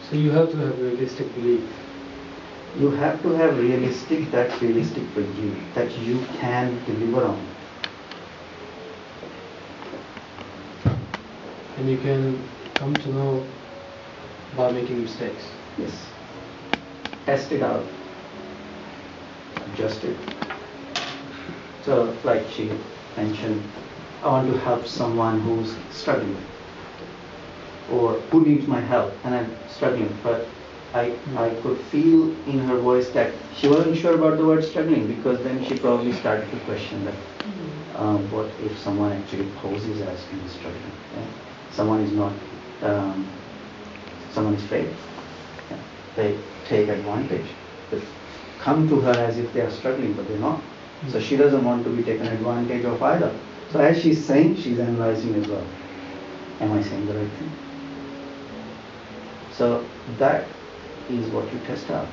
So you have to have realistic belief. you have to have realistic belief that you can deliver on. And you can come to know by making mistakes. Yes. Test it out. Adjust it. So like she mentioned, I want to help someone who's struggling or who needs my help and I'm struggling, but I could feel in her voice that she wasn't sure about the word struggling, because then she probably started to question that what if someone actually poses as being struggling. Yeah? Someone is not, someone is fake. Yeah? They take advantage. They come to her as if they are struggling, but they're not. So she doesn't want to be taken advantage of either. So as she's saying, she's analyzing as well. Am I saying the right thing? So that is what you test out.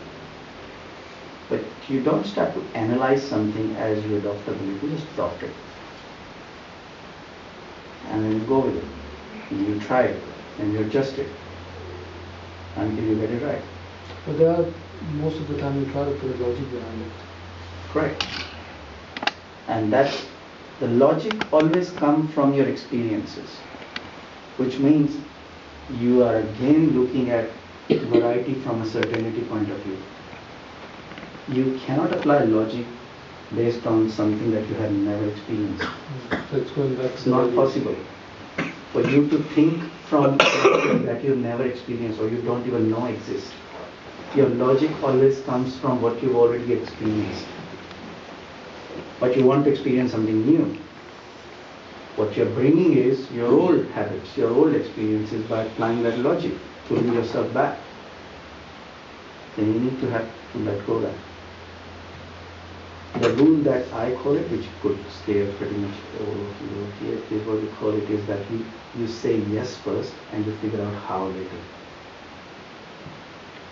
But you don't start to analyze something as you adopt a belief. You just adopt it. And then you go with it. And you try it. And you adjust it. until you get it right. But there are, most of the time you try to put a logic behind it. Correct. And that's, the logic always comes from your experiences, which means you are again looking at variety from a certainty point of view. You cannot apply logic based on something that you have never experienced. So it's going back It's to not logic. possible for you to think from something that you've never experienced or you don't even know exists. Your logic always comes from what you've already experienced. But you want to experience something new. What you're bringing is your old habits, your old experiences by applying that logic, pulling yourself back. Then you need to have to let go of that. The rule that I call it, which could scare pretty much all of you here, is what we call it is that you say yes first and you figure out how later.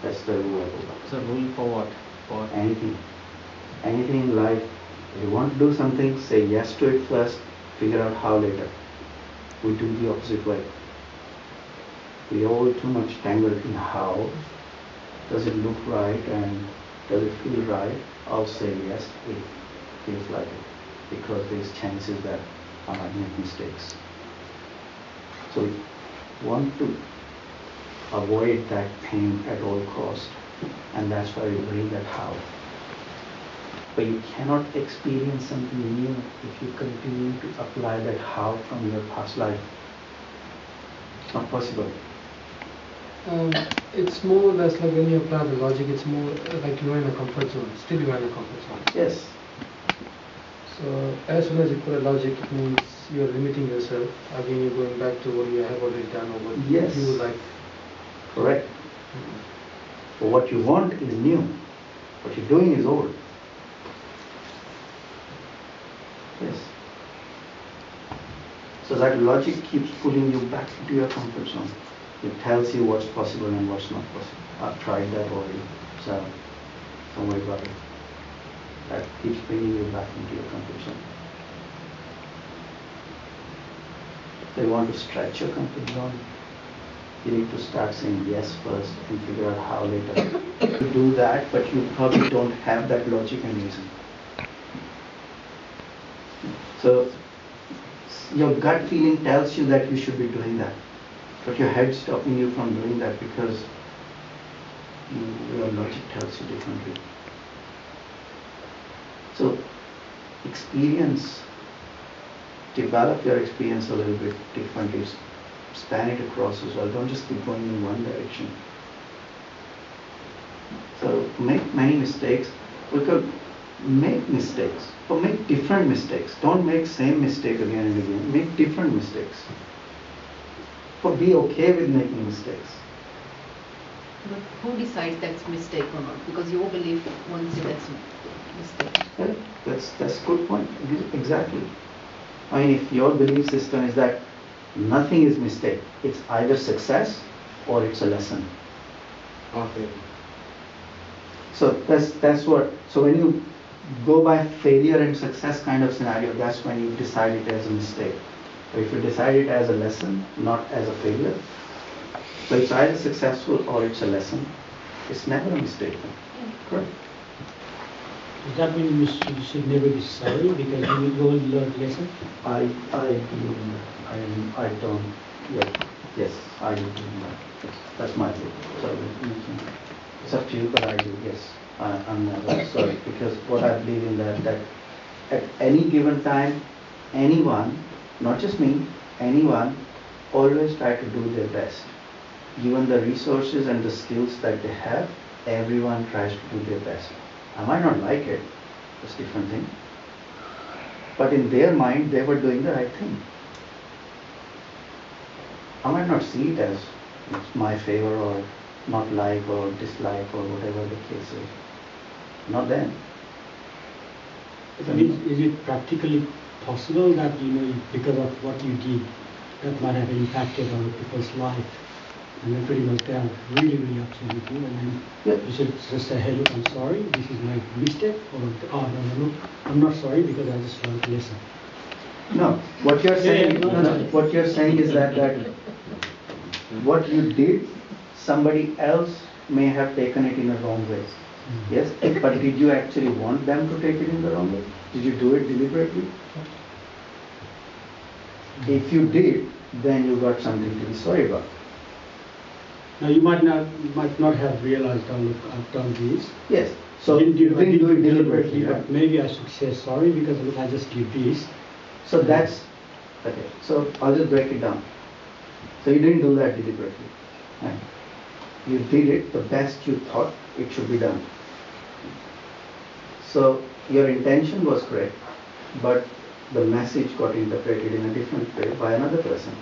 That's the rule I go by. It's a rule for what? For Anything. Anything in life, if you want to do something, say yes to it first, figure out how later. We do the opposite way. We are all too much tangled in how. Does it look right and does it feel right? I'll say yes, it feels like it. Because there's chances that I might make mistakes. So we want to avoid that pain at all cost. And that's why we bring that how. But you cannot experience something new if you continue to apply that how from your past life. It's not possible. It's more or less like when you apply the logic, it's more like you're in a comfort zone. Still you're in a comfort zone. Yes. So as soon as you put a logic, it means you're limiting yourself. Again, you're going back to what you have already done or what Yes. you would like. Correct. But what you want is new. What you're doing is old. Yes. So that logic keeps pulling you back into your comfort zone. It tells you what's possible and what's not possible. I've tried that already, so don't worry about it. That keeps bringing you back into your comfort zone. So you want to stretch your comfort zone, you need to start saying yes first and figure out how later. You do that, but you probably don't have that logic and reason. So your gut feeling tells you that you should be doing that, but your head's stopping you from doing that because your logic tells you differently. So experience, develop your experience a little bit differently, span it across as well. Don't just keep going in one direction. So make many mistakes. We could make mistakes, but make different mistakes. Don't make same mistake again and again. Make different mistakes. But be okay with making mistakes. But who decides that's mistake or not? Because your belief wants you that's mistake. Yeah, that's a good point. Exactly. I mean, if your belief system is that nothing is mistake, it's either success or it's a lesson. Okay. So that's what. So when you go by failure and success kind of scenario, that's when you decide it as a mistake. But if you decide it as a lesson, not as a failure, so it's either successful or it's a lesson. It's never a mistake. Correct. Does that mean you should never be sorry because you only learned lesson? I believe in that. I don't. Yes, I do believe in that. Yes, that's my view. So it's up to you, but I do. Yes, I'm never sorry because what I believe in that at any given time, anyone, not just me, anyone, always try to do their best. Given the resources and the skills that they have, everyone tries to do their best. I might not like it, that's a different thing. But in their mind, they were doing the right thing. I might not see it as it's my favor or not like or dislike or whatever the case is. Not then. Is it practically possible that, because of what you did, that might have impacted on people's life? And then pretty much they are really, really upset with you, and then you should just say, hey, look, I'm sorry, this is my mistake, or, oh, no, I'm not sorry because I just learned a lesson. No, what you're saying, what you're saying is that what you did somebody else may have taken it in a wrong way. Yes, but did you actually want them to take it in the wrong way? Did you do it deliberately? If you did, then you got something to be sorry about. Now you might not have realized I've done this. Yes. So didn't you didn't do it deliberately, but right? maybe I should say sorry because look, I just did this. So that's okay. So I'll just break it down. So you didn't do that deliberately. Right? You did it the best you thought it should be done. So your intention was correct, but the message got interpreted in a different way by another person.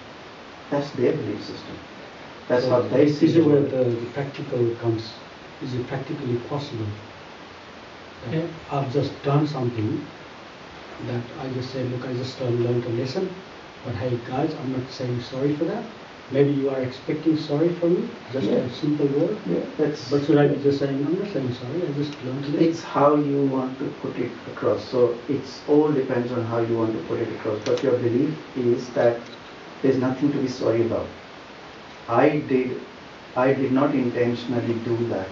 That's their belief system. That's how they see This is where it. the practical comes. Is it practically possible? Yeah. I've just done something that I just said, look, I just learned a lesson, but hey guys, I'm not saying sorry for that. Maybe you are expecting sorry from me, just a simple word. Yeah, that's. But should I be just saying, I'm not saying sorry, I just learned today? It's how you want to put it across. So it's all depends on how you want to put it across. But your belief is that there's nothing to be sorry about. I did not intentionally do that.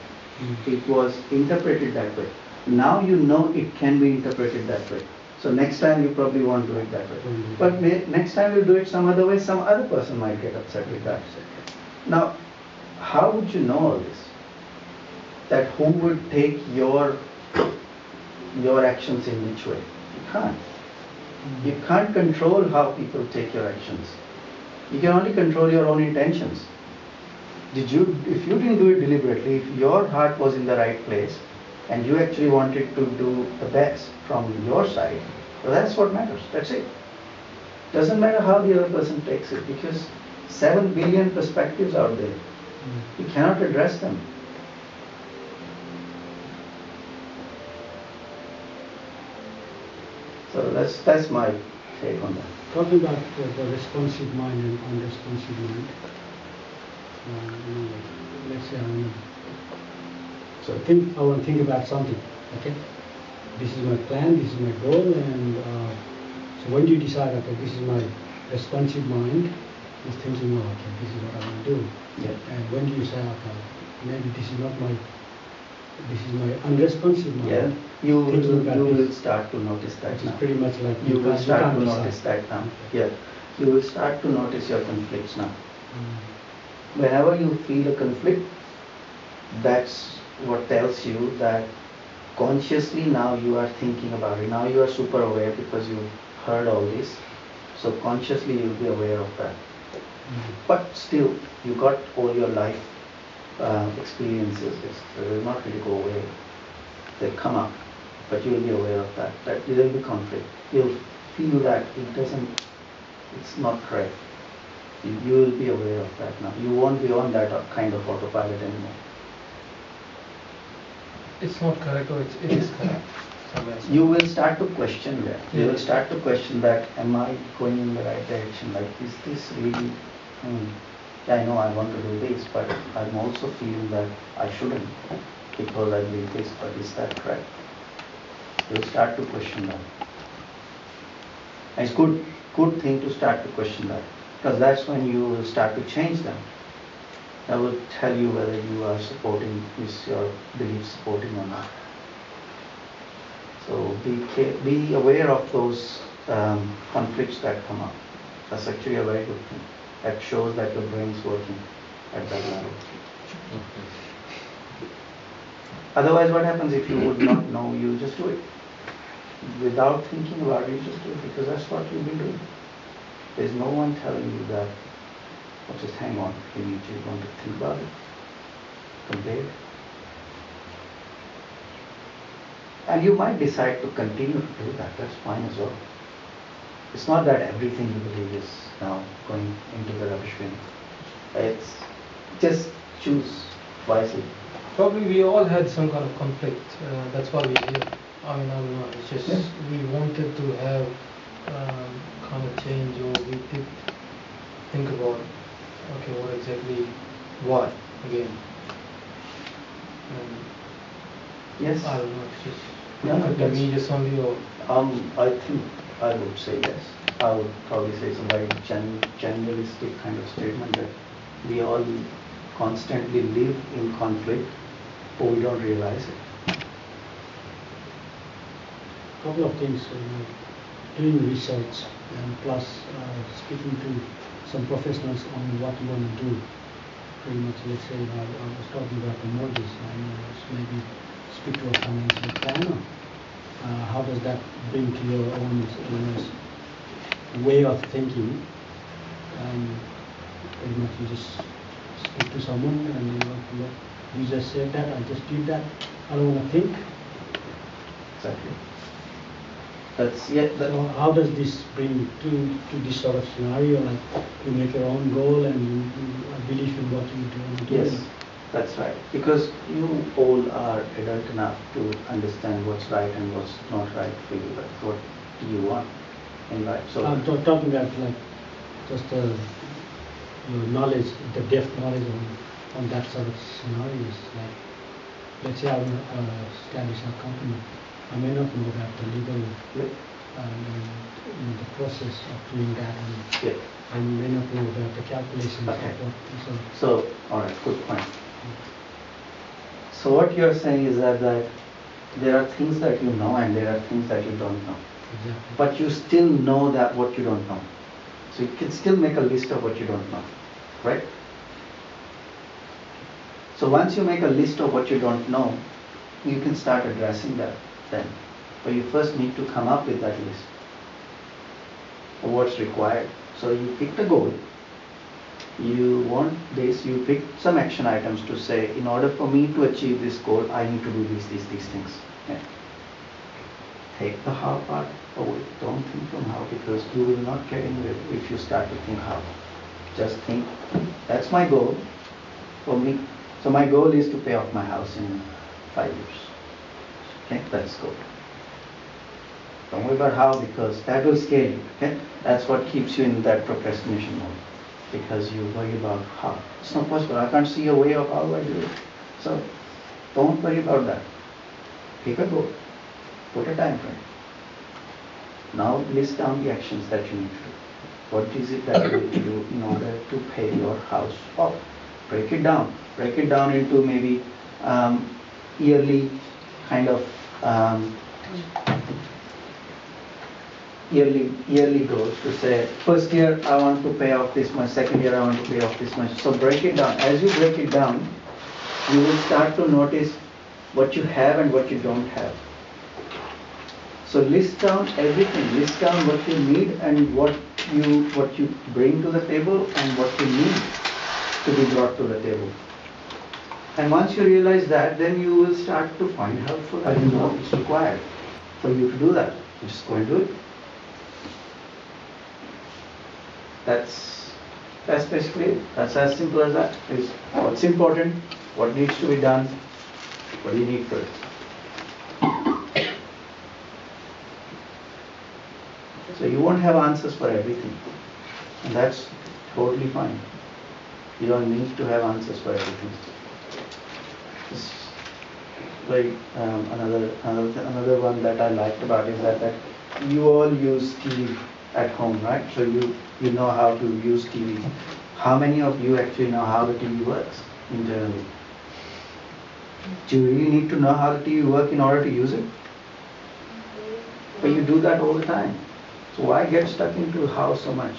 It was interpreted that way. Now you know it can be interpreted that way. So next time you probably won't do it that way. But next time you do it some other way, some other person might get upset with that. Now, how would you know all this? That who would take your actions in which way? You can't. You can't control how people take your actions. You can only control your own intentions. If you didn't do it deliberately, if your heart was in the right place and you actually wanted to do the best from your side, well, that's what matters. That's it. Doesn't matter how the other person takes it, because 7 billion perspectives out there. You cannot address them. So that's my take on that. Talking about the responsive mind and unresponsive mind, let's say I want to think about something, okay? This is my plan, this is my goal, and so when do you decide, okay, this is my responsive mind is thinking, oh, okay, this is what I want to do. Yeah. And when do you say, okay, maybe this is my unresponsive mind. Yeah, you will this. start to notice that Which now. is pretty much like You will start can't to decide. notice that now. Yeah, you will start to notice your conflicts now. Mm. Whenever you feel a conflict, that's what tells you that consciously now you are thinking about it. Now you are super aware because you heard all this. So consciously you'll be aware of that. But still, you got all your life experiences. They will not really go away. They come up, but you will be aware of that. That there will be conflict. You'll feel that it's not correct. You will be aware of that now. You won't be on that kind of autopilot anymore. It's not correct, or it is correct. You will start to question that. You will start to question that, am I going in the right direction? Like, is this really, I know I want to do this, but I'm also feeling that I shouldn't because I believe this, but is that correct? You will start to question that. And it's good thing to start to question that, because that's when you will start to change them. That will tell you whether you are supporting, is your belief supporting or not. So be aware of those conflicts that come up. That's actually a very good thing. That shows that your brain is working at that level. Otherwise, what happens if you would not know? You just do it without thinking about it. You just do it because that's what you've been doing. There's no one telling you that. Or just hang on. You need to want to think about it, compare it. And you might decide to continue to do that. That's fine as well. It's not that everything you believe is now going into the rubbish bin. It's just choose wisely. Probably we all had some kind of conflict. That's why we did. I don't know. It's just we wanted to have kind of change, or we did think about, okay, what exactly, why again? Yes. I don't know. It's just No, me just only, or I think I would say yes. I would probably say it's a very generalistic kind of statement that we all constantly live in conflict, or we don't realize it. Couple of things, doing research and plus speaking to some professionals on what you want to do. Pretty much, let's say, I was talking about the mortgage, and maybe speak to a financial planner. How does that bring to your own way of thinking? Pretty much, you just speak to someone, and look, you just said that, I just did that. I don't want to think. Exactly. That's So how does this bring to this sort of scenario? Like you make your own goal and you believe in what you do. Yes, that's right. Because you all are adult enough to understand what's right and what's not right for you. Like what do you want in life? So I'm talking about like just your knowledge, the depth knowledge on that sort of scenarios. Like let's say I want to establish a company. I may not know about the legal the process of doing that, and I may not know about the calculations Okay. of what. So, all right, good point. So what you're saying is that there are things that you know and there are things that you don't know. Exactly. But you still know that what you don't know. So you can still make a list of what you don't know, right? So once you make a list of what you don't know, you can start addressing that then. But you first need to come up with that list of what's required. So you pick the goal. You want this, you pick some action items to say, in order for me to achieve this goal, I need to do these things. Okay. Take the how part away. Don't think from how, because you will not get anywhere if you start to think how. Just think, that's my goal for me. So my goal is to pay off my house in 5 years. Okay, that's good. Don't worry about how, because that will scare you. Okay, that's what keeps you in that procrastination mode, because you worry about how. It's not possible. I can't see a way of how I do it. So don't worry about that. Pick a goal. Put a time frame. Now list down the actions that you need to do. What is it that you need to do in order to pay your house off? Break it down. Break it down into maybe yearly kind of yearly goals, to say first year I want to pay off this much, second year I want to pay off this much. So break it down. As you break it down, you will start to notice what you have and what you don't have. So list down everything. List down what you need and what you bring to the table and what you need to be brought to the table. And once you realize that, then you will start to find helpful and you know it's required for you to do that. You just go and do it. That's basically it. That's as simple as that. Is what's important, what needs to be done, what do you need for it. So you won't have answers for everything, and that's totally fine. You don't need to have answers for everything. Just like another one that I liked about is that you all use TV at home, right? So you know how to use TV. How many of you actually know how the TV works internally? Do you really need to know how the TV works in order to use it? But you do that all the time. So why get stuck into how so much?